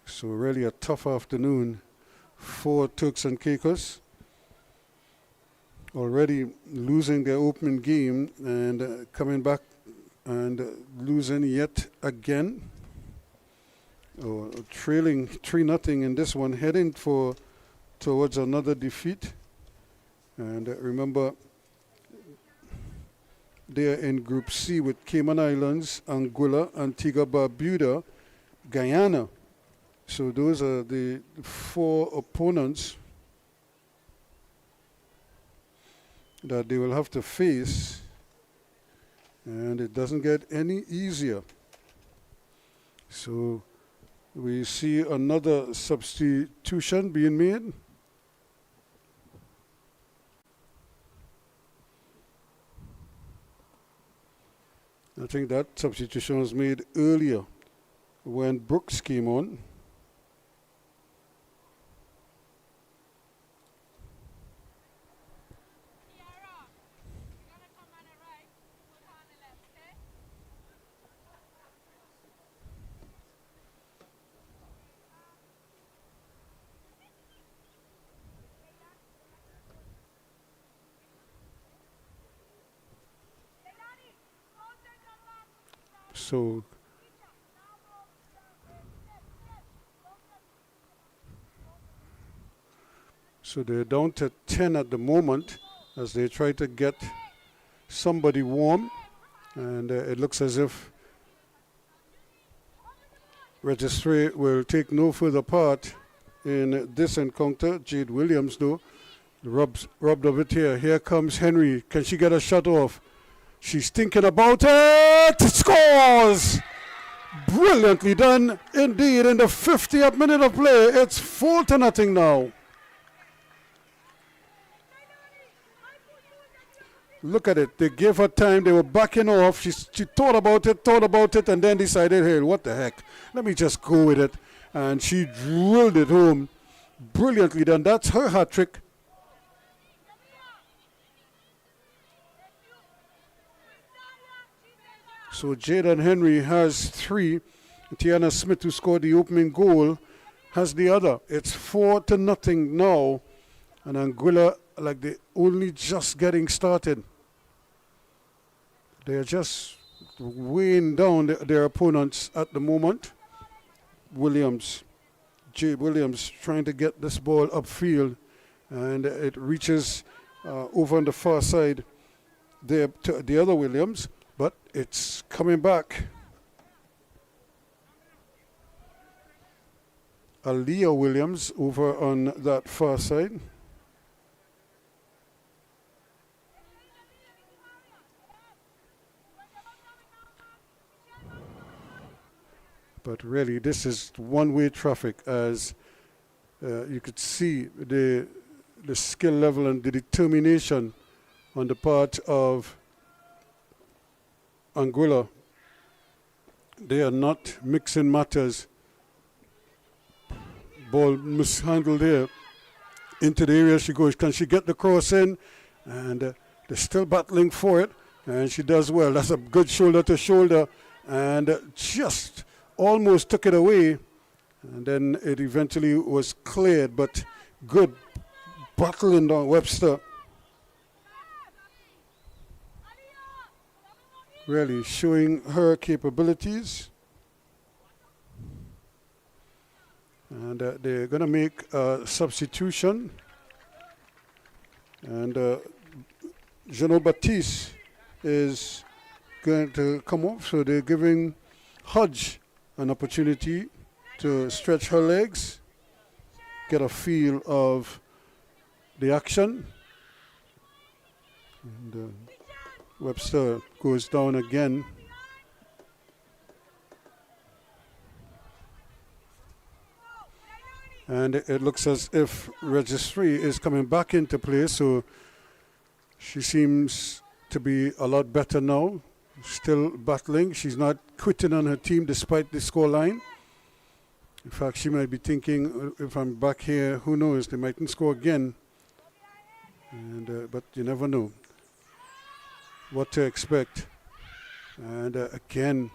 Speaker 2: So really a tough afternoon for Turks and Caicos. Already losing their opening game and coming back and losing yet again. Trailing 3-0 in this one, heading towards another defeat. And remember, they are in Group C with Cayman Islands, Anguilla, Antigua Barbuda, Guyana. So those are the 4 opponents that they will have to face, and it doesn't get any easier. So we see another substitution being made. I think that substitution was made earlier when Brooks came on. So So they're down to 10 at the moment as they try to get somebody warm. And it looks as if Registry will take no further part in this encounter. Jade Williams, though, rubbed a bit here. Here comes Henry. Can she get a shot off? She's thinking about it. Scores! Brilliantly done indeed in the 50th minute of play. It's 4-0 now. Look at it. They gave her time. They were backing off. She thought about it, and then decided, hey, what the heck? Let me just go with it. And she drilled it home. Brilliantly done. That's her hat trick. So Jaden Henry has 3. Tiana Smith, who scored the opening goal, has the other. It's 4-0 now. And Anguilla, like they only just getting started. They are just weighing down their opponents at the moment. Jade Williams trying to get this ball upfield, and it reaches over on the far side there to the other Williams, but it's coming back. Aaliyah Williams over on that far side. But really, this is one-way traffic, as you could see the skill level and the determination on the part of Anguilla. They are not mixing matters. Ball mishandled there. Into the area she goes. Can she get the cross in? And they're still battling for it. And she does well. That's a good shoulder to shoulder. And just almost took it away, and then it eventually was cleared, but good battling on Webster. Really showing her capabilities. And they're going to make a substitution. And Jeannot Baptiste is going to come off, so they're giving Hodge an opportunity to stretch her legs, get a feel of the action. And Webster goes down again. And it looks as if Registry is coming back into play, so she seems to be a lot better now. Still battling. She's not quitting on her team despite the scoreline. In fact, she might be thinking, if I'm back here, who knows, they mightn't score again. And but you never know what to expect. And again,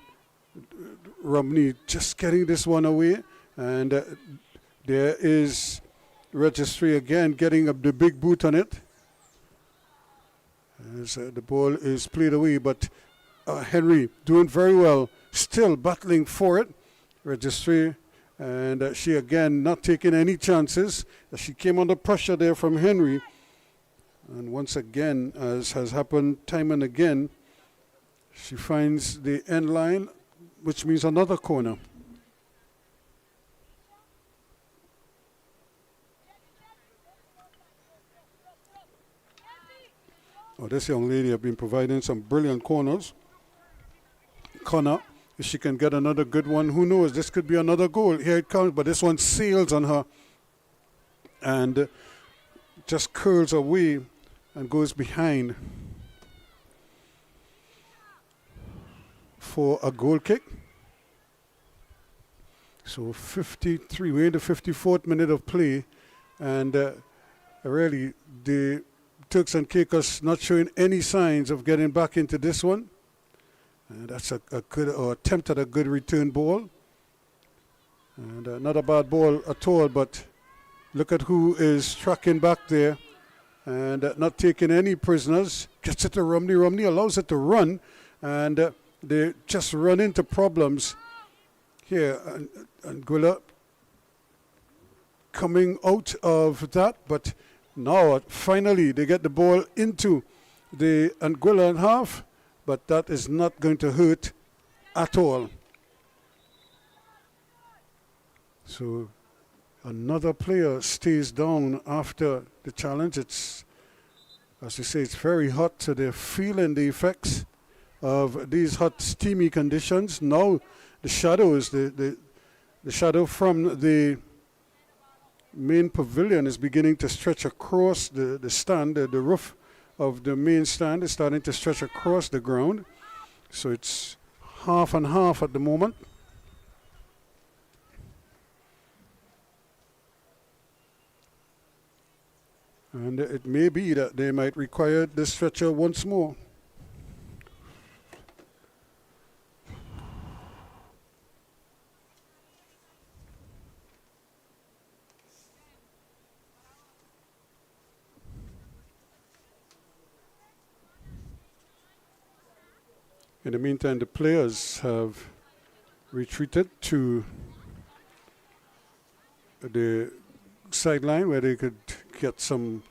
Speaker 2: Romney just getting this one away. And there is Registry again getting up the big boot on it. As the ball is played away, but Henry doing very well, still battling for it. Registry, and she again not taking any chances. She came under pressure there from Henry, and once again, as has happened time and again, she finds the end line, which means another corner. Oh, this young lady has been providing some brilliant corners. Connor, if she can get another good one, who knows? This could be another goal. Here it comes, but this one sails on her and just curls away and goes behind for a goal kick. So 53, we're in the 54th minute of play, and really the Turks and Caicos not showing any signs of getting back into this one. And that's a good, or attempt at a good return ball. And not a bad ball at all, but look at who is tracking back there and not taking any prisoners. Gets it to Romney. Romney allows it to run, and they just run into problems here. And Anguilla coming out of that, but now finally they get the ball into the Anguillan half, but that is not going to hurt at all. So another player stays down after the challenge. It's, as you say, it's very hot, so they're feeling the effects of these hot, steamy conditions. Now the shadows, the shadow from the main pavilion is beginning to stretch across the stand. The roof of the main stand is starting to stretch across the ground. So it's half and half at the moment. And it may be that they might require the stretcher once more. In the meantime, the players have retreated to the sideline where they could get some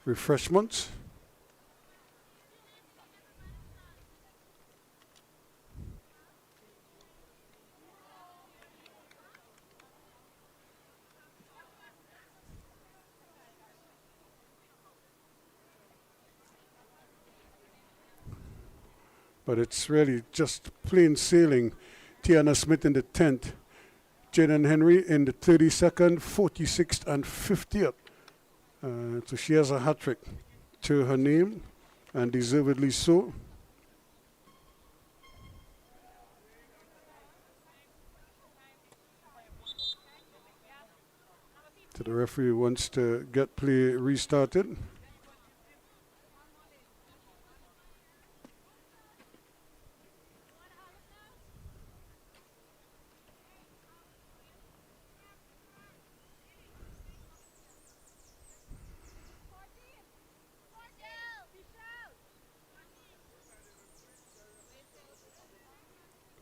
Speaker 2: refreshments. But it's really just plain sailing. Tiana Smith in the 10th, Jaden Henry in the 32nd, 46th, and 50th. So she has a hat-trick to her name, and deservedly so. So the referee wants to get play restarted.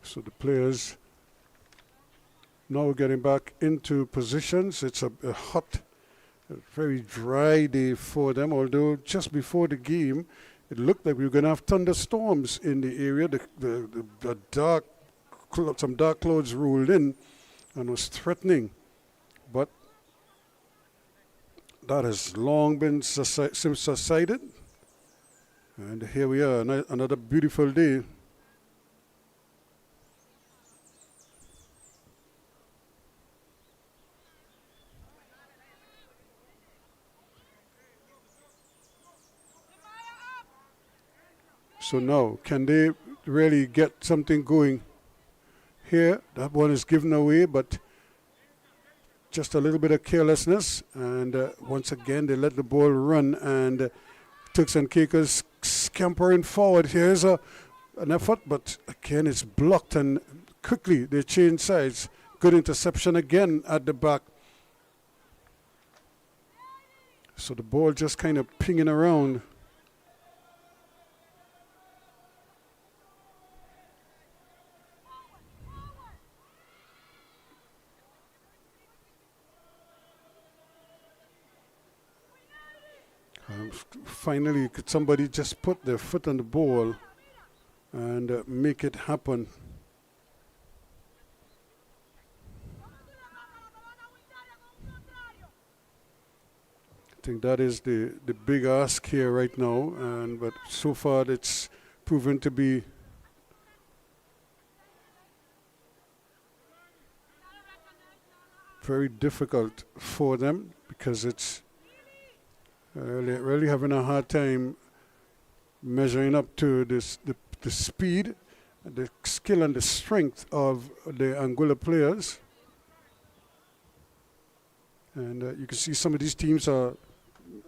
Speaker 2: So the players now getting back into positions. It's a hot, very dry day for them, although just before the game, it looked like we were going to have thunderstorms in the area. The dark, some dark clouds rolled in and was threatening. But that has long been subsided. And here we are, another beautiful day. So now, can they really get something going here? That one is given away, but just a little bit of carelessness. And once again, they let the ball run, and Turks and Caicos scampering forward. Here's an effort, but again, it's blocked, and quickly they change sides. Good interception again at the back. So the ball just kind of pinging around. Finally, could somebody just put their foot on the ball and make it happen? I think that is the big ask here right now, but so far it's proven to be very difficult for them, because it's they're really having a hard time measuring up to the speed, the skill and the strength of the Anguilla players. And you can see some of these teams are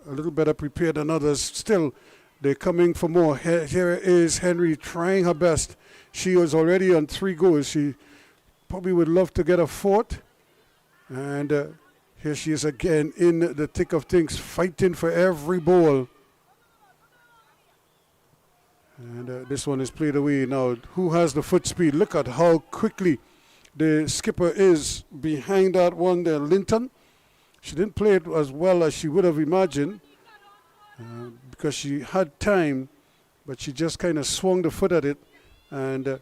Speaker 2: a little better prepared than others. Still, they're coming for more. Here is Henry trying her best. She was already on 3 goals. She probably would love to get a 4th. And here she is again in the thick of things, fighting for every ball. And this one is played away now. Who has the foot speed? Look at how quickly the skipper is behind that one there, Linton. She didn't play it as well as she would have imagined because she had time, but she just kind of swung the foot at it and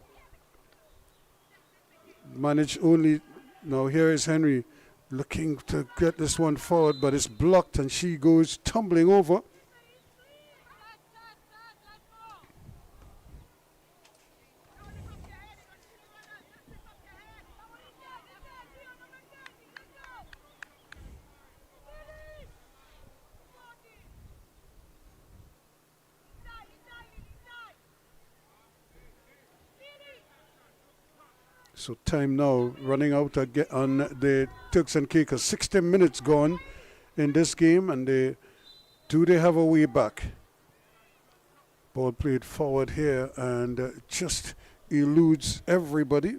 Speaker 2: managed only. Now here is Henry looking to get this one forward, but it's blocked and she goes tumbling over. So time now running out on the Turks and Caicos. 60 minutes gone in this game, and they have a way back? Ball played forward here and just eludes everybody.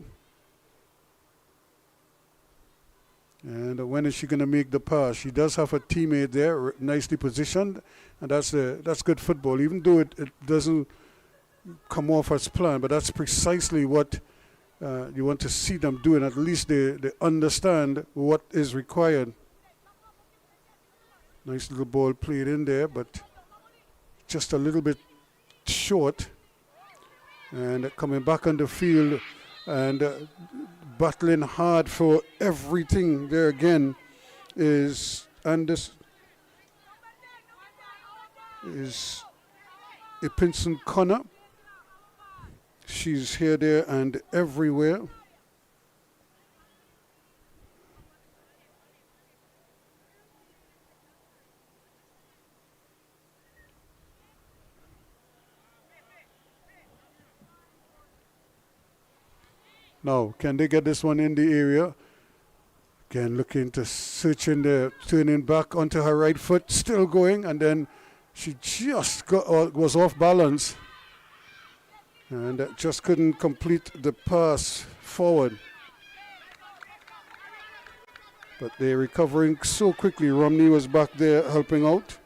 Speaker 2: And when is she going to make the pass? She does have a teammate there, nicely positioned, and that's good football. Even though it doesn't come off as planned, but that's precisely what you want to see them doing. At least they understand what is required. Nice little ball played in there, but just a little bit short. And coming back on the field and battling hard for everything there again is Ipinson Connor. She's here, there, and everywhere. Now, can they get this one in the area? Again, looking to search in there, turning back onto her right foot, still going, and then she just was off balance. And just couldn't complete the pass forward. But they're recovering so quickly. Romney was back there helping out.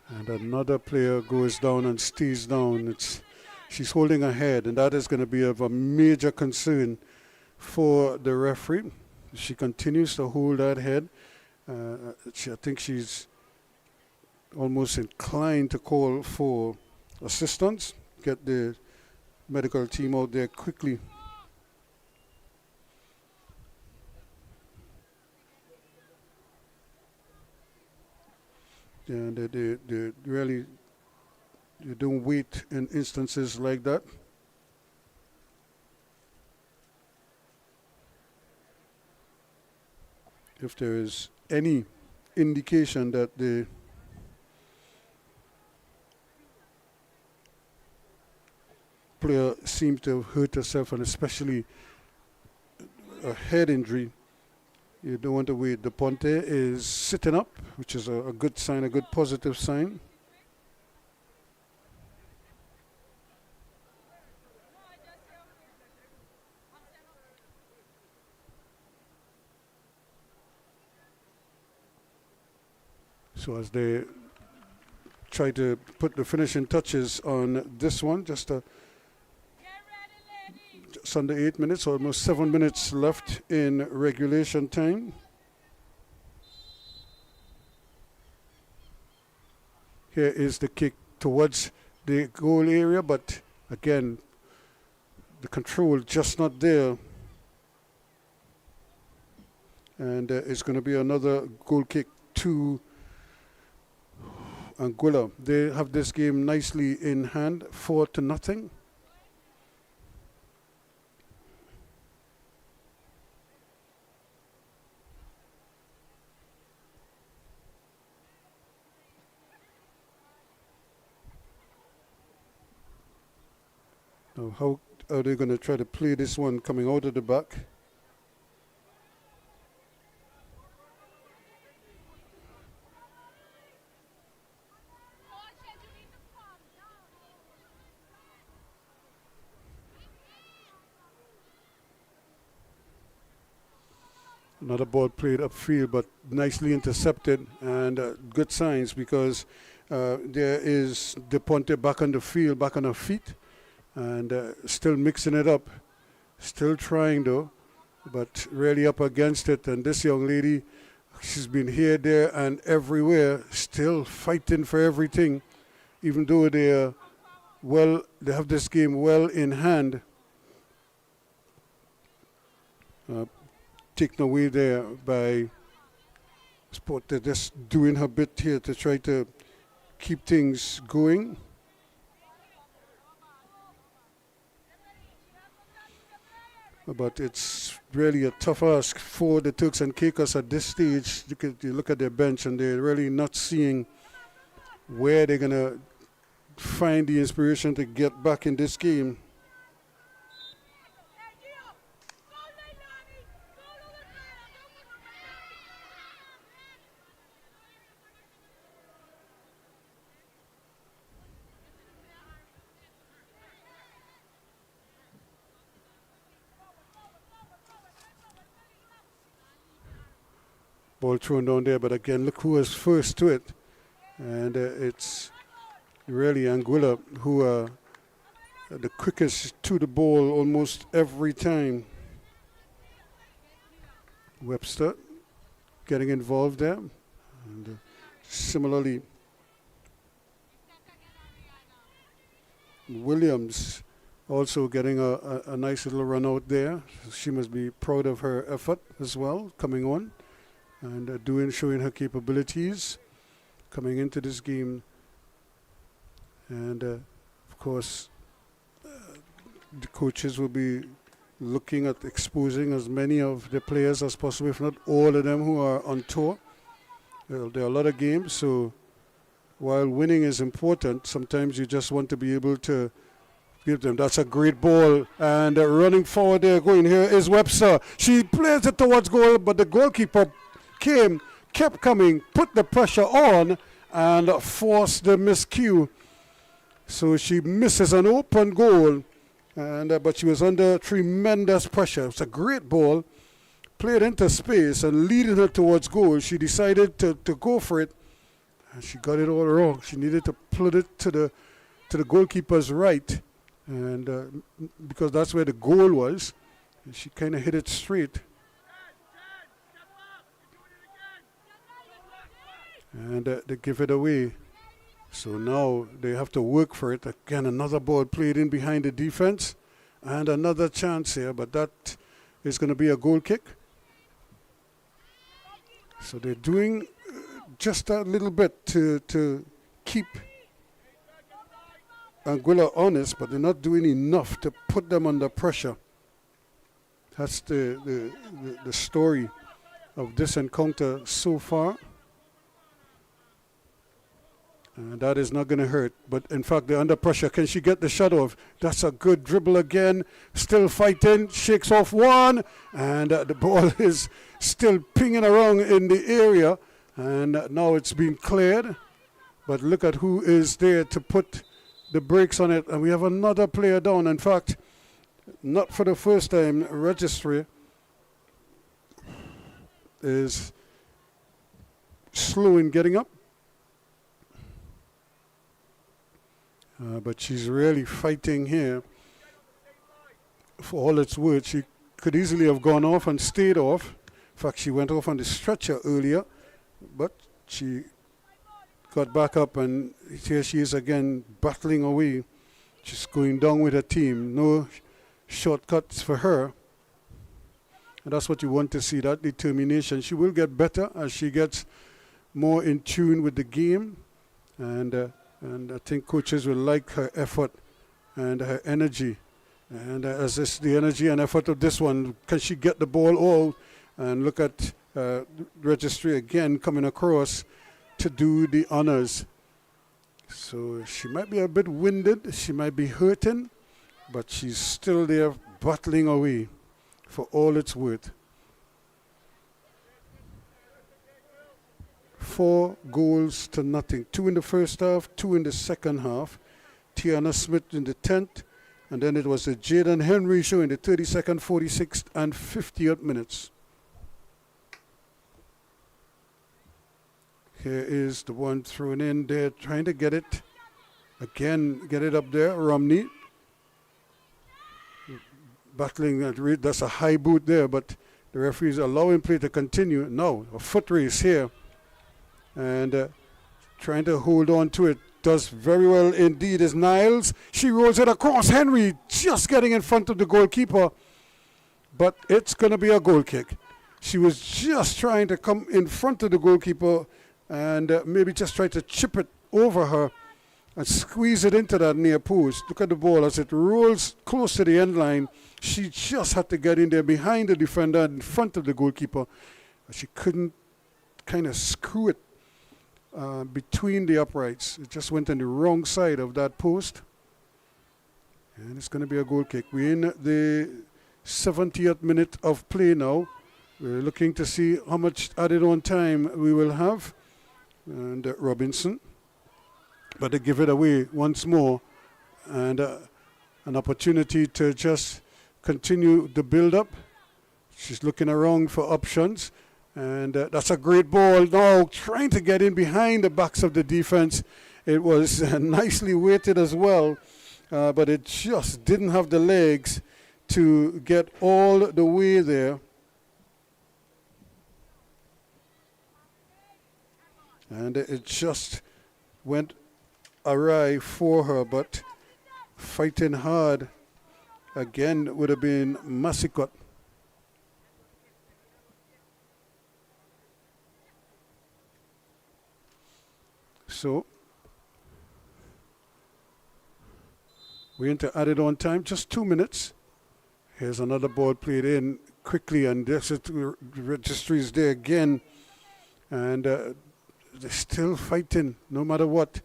Speaker 2: And another player goes down and stays down. She's holding her head, and that is going to be of a major concern for the referee. She continues to hold that head. I think she's almost inclined to call for assistance, get the medical team out there quickly. And they really, you don't wait in instances like that. If there is any indication that the player seems to have hurt herself, and especially a head injury, you don't want to wait. The Ponte is sitting up, which is a good sign, a good positive sign. So as they try to put the finishing touches on this one, just under 8 minutes, almost 7 minutes left in regulation time. Here is the kick towards the goal area, but again, the control just not there. And it's going to be another goal kick to Anguilla. They have this game nicely in hand, 4-0. Now, how are they going to try to play this one coming out of the back? Another ball played upfield, but nicely intercepted, and good signs because There is De Ponte back on the field, back on her feet, and still mixing it up. Still trying though, but really up against it. And this young lady, she's been here, there, and everywhere, still fighting for everything, even though they have this game well in hand. Taken away there by Sport. They're just doing her bit here to try to keep things going. But it's really a tough ask for the Turks and Caicos at this stage. You look at their bench and they're really not seeing where they're going to find the inspiration to get back in this game. Ball thrown down there, but again, look who was first to it. And it's really Anguilla who are the quickest to the ball almost every time. Webster getting involved there. And similarly, Williams also getting a nice little run out there. She must be proud of her effort as well, coming on and showing her capabilities coming into this game. And of course, the coaches will be looking at exposing as many of the players as possible, if not all of them who are on tour. There are a lot of games, so while winning is important, sometimes you just want to be able to give them. That's a great ball, and running forward there, going here is Webster. She plays it towards goal, but the goalkeeper kept coming, put the pressure on, and forced the miscue. So she misses an open goal, and but she was under tremendous pressure. It's a great ball, played into space and leading her towards goal. She decided to go for it, and she got it all wrong. She needed to put it to the goalkeeper's right, and because that's where the goal was, and she kind of hit it straight. And they give it away. So now they have to work for it. Again, another ball played in behind the defense. And another chance here, but that is going to be a goal kick. So they're doing just a little bit to keep Anguilla honest, but they're not doing enough to put them under pressure. That's the story of this encounter so far. That is not going to hurt. But in fact, they're under pressure. Can she get the shot off? That's a good dribble again. Still fighting. Shakes off one. And the ball is still pinging around in the area. And now it's been cleared. But look at who is there to put the brakes on it. And we have another player down. In fact, not for the first time, Registry is slow in getting up. But she's really fighting here. For all it's worth, she could easily have gone off and stayed off. In fact, she went off on the stretcher earlier, but she got back up, and here she is again battling away. She's going down with her team. No shortcuts for her. And that's what you want to see, that determination. She will get better as she gets more in tune with the game. And I think coaches will like her effort and her energy. And as is the energy and effort of this one, can she get the ball all? And look at Registry again coming across to do the honors. So she might be a bit winded, she might be hurting, but she's still there battling away for all it's worth. 4 goals to nothing. 2 in the first half, 2 in the second half. Tiana Smith in the 10th, and then it was the Jaden Henry show in the 32nd, 46th, and 50th minutes. Here is the one thrown in there, trying to get it. Again, get it up there, Romney. Battling, that's a high boot there, but the referee is allowing play to continue. No, a foot race here. And trying to hold on to it. Does very well indeed is Niles. She rolls it across. Henry just getting in front of the goalkeeper. But it's going to be a goal kick. She was just trying to come in front of the goalkeeper and maybe just try to chip it over her and squeeze it into that near post. Look at the ball as it rolls close to the end line. She just had to get in there behind the defender in front of the goalkeeper. She couldn't kind of screw it between the uprights. It just went on the wrong side of that post. And it's going to be a goal kick. We're in the 70th minute of play now. We're looking to see how much added on time we will have. And Robinson. But they give it away once more. And an opportunity to just continue the build-up. She's looking around for options. And that's a great ball. Now trying to get in behind the backs of the defense. It was nicely weighted as well. But it just didn't have the legs to get all the way there. And it just went awry for her, but fighting hard again would have been Massicot. So we're into added on time, just 2 minutes. Here's another ball played in quickly, and the registry is there again. And they're still fighting no matter what.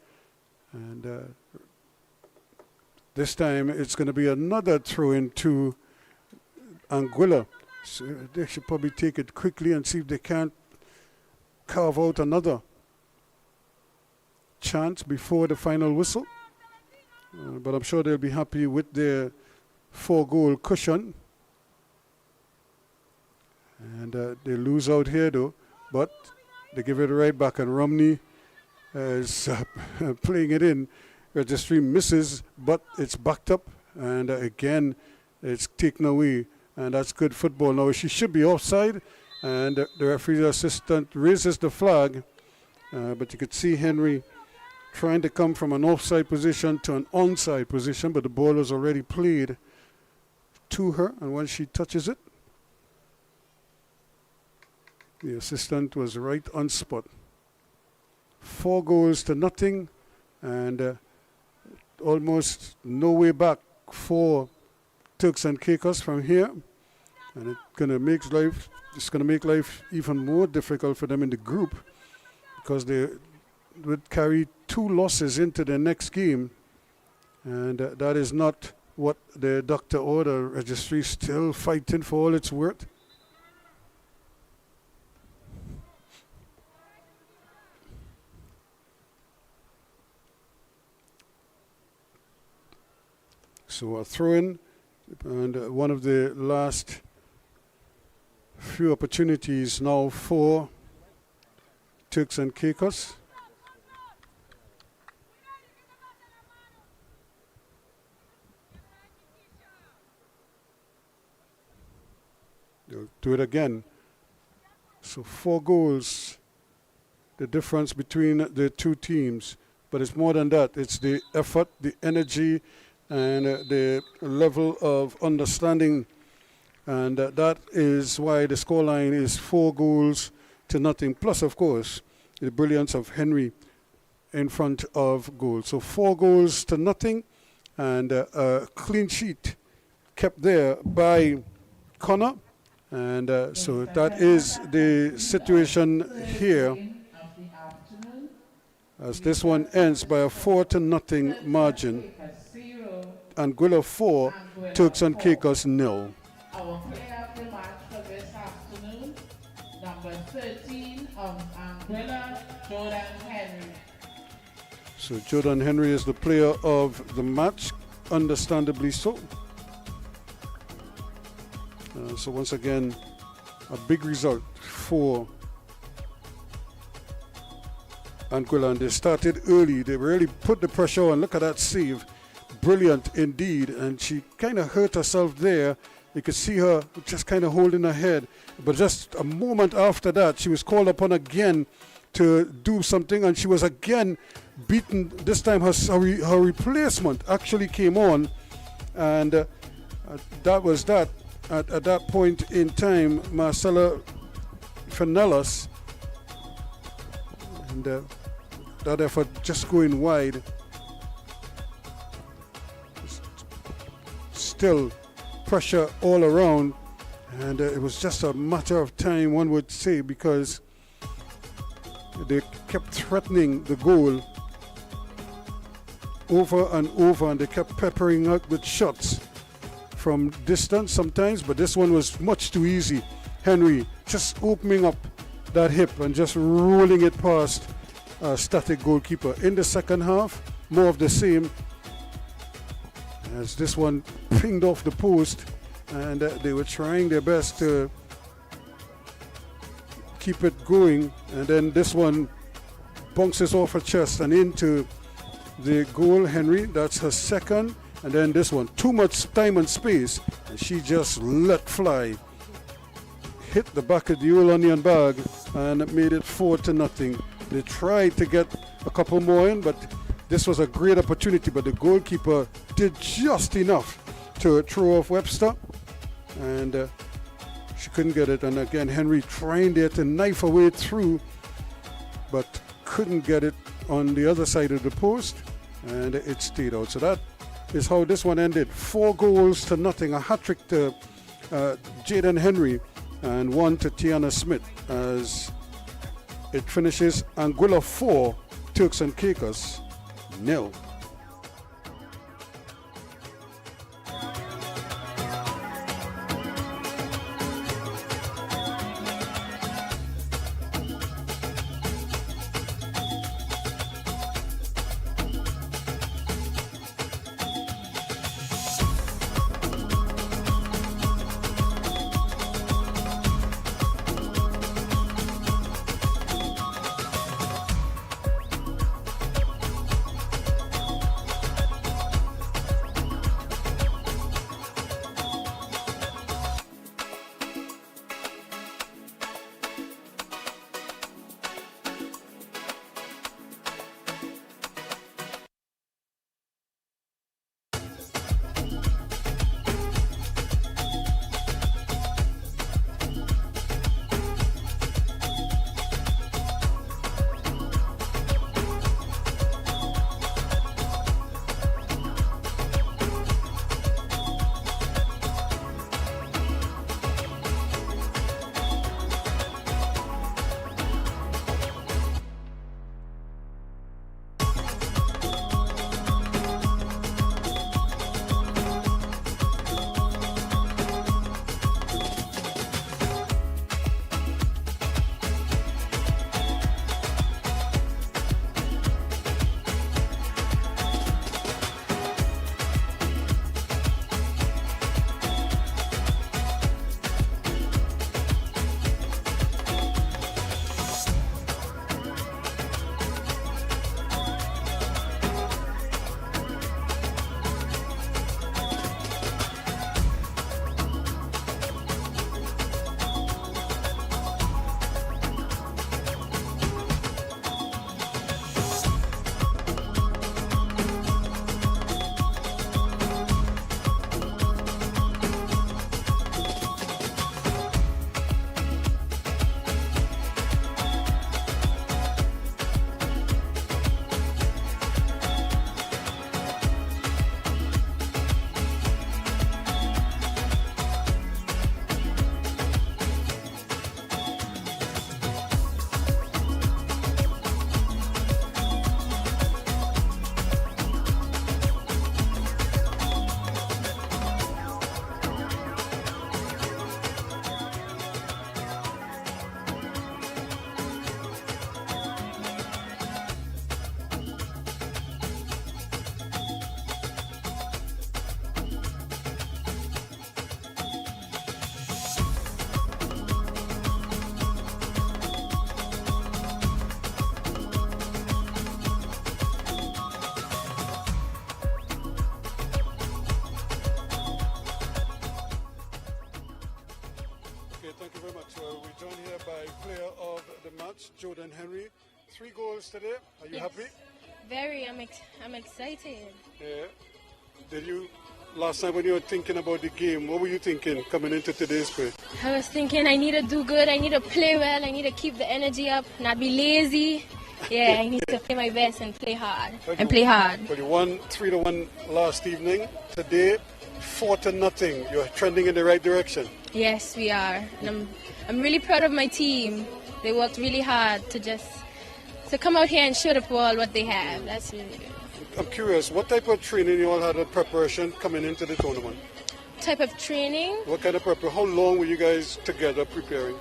Speaker 2: And this time it's going to be another throw into Anguilla. So they should probably take it quickly and see if they can't carve out another chance before the final whistle. But I'm sure they'll be happy with their 4-goal cushion. And they lose out here though, but they give it right back, and Romney is playing it in. Registry misses, but it's backed up, and again it's taken away, and that's good football. Now she should be offside, and the referee assistant raises the flag, but you could see Henry trying to come from an offside position to an onside position, but the ball was already played to her, and once she touches it, the assistant was right on spot. 4-0, and almost no way back for Turks and Caicos from here. And it's gonna make life even more difficult for them in the group, because they would carry 2 losses into the next game, and that is not what the doctor or the registry is still fighting for all it's worth. So a throw-in, and one of the last few opportunities now for Turks and Caicos. They'll do it again. So 4 goals, the difference between the two teams. But it's more than that. It's the effort, the energy, and the level of understanding, and that is why the scoreline is 4-0. Plus, of course, the brilliance of Henry in front of goal. So 4-0, and a clean sheet kept there by Connor, and so that is the situation here, as this one ends by a 4-0 margin. Anguilla 4, Turks and Caicos 0.
Speaker 7: Our player of the match for this afternoon, number 13 of Anguilla, Jordan Henry.
Speaker 2: So Jordan Henry is the player of the match, understandably so. So once again, a big result for Anguilla, and they started early. They really put the pressure on. Look at that save. Brilliant indeed. And she kind of hurt herself there. You could see her just kind of holding her head. But just a moment after that, she was called upon again to do something, and she was again beaten. This time her replacement actually came on, and that was that. At that point in time, Marcela Fenellas, and that effort just going wide. Still pressure all around, and it was just a matter of time, one would say, because they kept threatening the goal over and over, and they kept peppering out with shots from distance sometimes, but this one was much too easy. Henry just opening up that hip and just rolling it past a static goalkeeper. In the second half, more of the same, as this one pinged off the post, and they were trying their best to keep it going, and then this one bounces off her chest and into the goal. Henry, that's her second. And then this one, too much time and space, and she just let fly. Hit the back of the old onion bag, and it made it 4-0. They tried to get a couple more in, but this was a great opportunity. But the goalkeeper did just enough to throw off Webster, and she couldn't get it. And again, Henry trying there to knife her way through, but couldn't get it on the other side of the post, and it stayed out. So that is how this one ended. 4-0, a hat-trick to Jaden Henry and 1 to Tiana Smith, as it finishes Anguilla 4, Turks and Caicos 0. Jordan Henry. 3 goals today. Are you happy?
Speaker 5: Very. I'm excited.
Speaker 2: Yeah. Did you, last night when you were thinking about the game, what were you thinking coming into today's play?
Speaker 5: I was thinking I need to do good. I need to play well. I need to keep the energy up, not be lazy. Yeah, I need to play my best and play hard.
Speaker 2: But you won 3-1 last evening. Today, 4-0. You're trending in the right direction.
Speaker 5: Yes, we are. And I'm really proud of my team. They worked really hard to come out here and show the world what they have. That's really good.
Speaker 2: I'm curious, what type of training you all had in preparation coming into the tournament?
Speaker 5: Type of training?
Speaker 2: What kind of preparation? How long were you guys together preparing?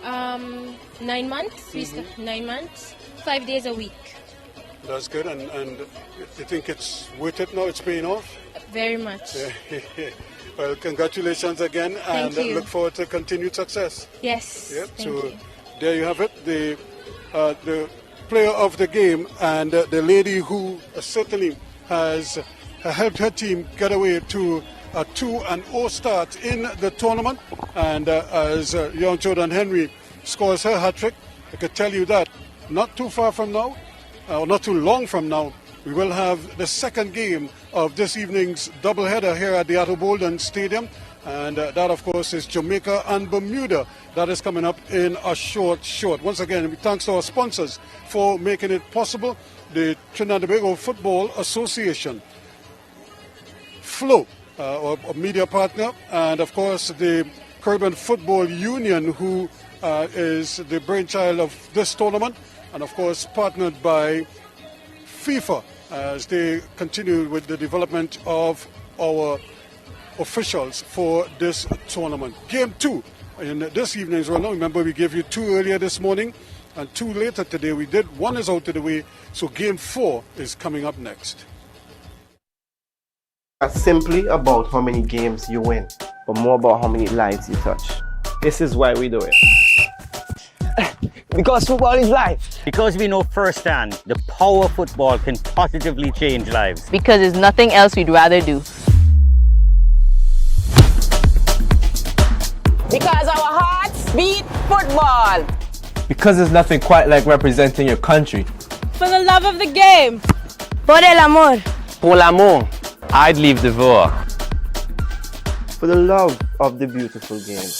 Speaker 5: 9 months. We spent 9 months, 5 days a week.
Speaker 2: That's good. And you think it's worth it now? It's paying off?
Speaker 5: Very much.
Speaker 2: Well, congratulations again, and look forward to continued success.
Speaker 5: Yes.
Speaker 2: Yep.
Speaker 5: Thank you.
Speaker 2: There you have it, the player of the game, and the lady who certainly has helped her team get away to a 2-0 start in the tournament. And as young Jordan Henry scores her hat-trick, I could tell you that not too far from now, or not too long from now, we will have the second game of this evening's doubleheader here at the Otto Bolden Stadium. And that, of course, is Jamaica and Bermuda. That is coming up in a short. Once again, thanks to our sponsors for making it possible. The Trinidad and Tobago Football Association, Flow, our media partner, and, of course, the Caribbean Football Union, who is the brainchild of this tournament, and, of course, partnered by FIFA as they continue with the development of our officials for this tournament. Game 2 in this evening's run. Remember, we gave you 2 earlier this morning and 2 later today. We did. 1 is out of the way, so game 4 is coming up next.
Speaker 3: It's simply about how many games you win, but more about how many lives you touch. This is why we do it. Because football is life.
Speaker 4: Because we know firsthand the power football can positively change lives.
Speaker 5: Because there's nothing else we'd rather do.
Speaker 10: Because our hearts beat football.
Speaker 8: Because there's nothing quite like representing your country.
Speaker 5: For the love of the game. Por el amor.
Speaker 8: Pour l'amour. I'd leave the war.
Speaker 3: For the love of the beautiful game.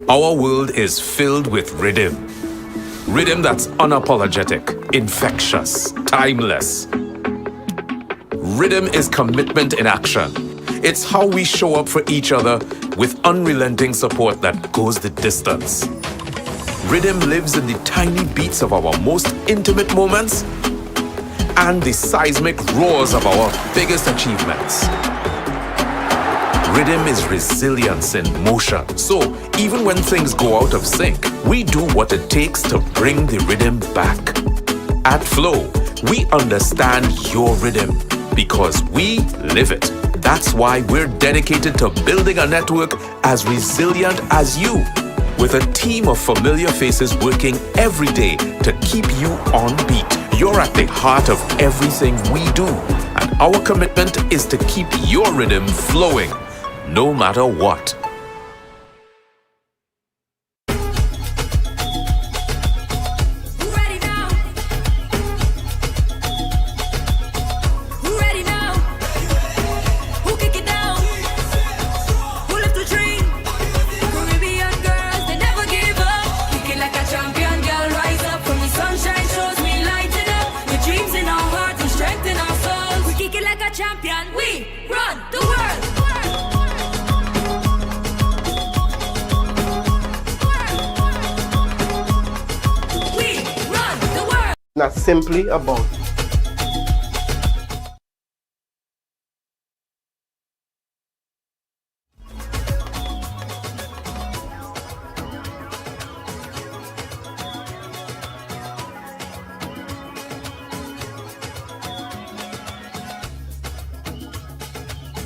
Speaker 9: Our world is filled with rhythm. Rhythm that's unapologetic, infectious, timeless. Rhythm is commitment in action. It's how we show up for each other with unrelenting support that goes the distance. Rhythm lives in the tiny beats of our most intimate moments and the seismic roars of our biggest achievements. Rhythm is resilience in motion. So even when things go out of sync, we do what it takes to bring the rhythm back. At Flow, we understand your rhythm because we live it. That's why we're dedicated to building a network as resilient as you, with a team of familiar faces working every day to keep you on beat. You're at the heart of everything we do, and our commitment is to keep your rhythm flowing, no matter what.
Speaker 3: Not simply about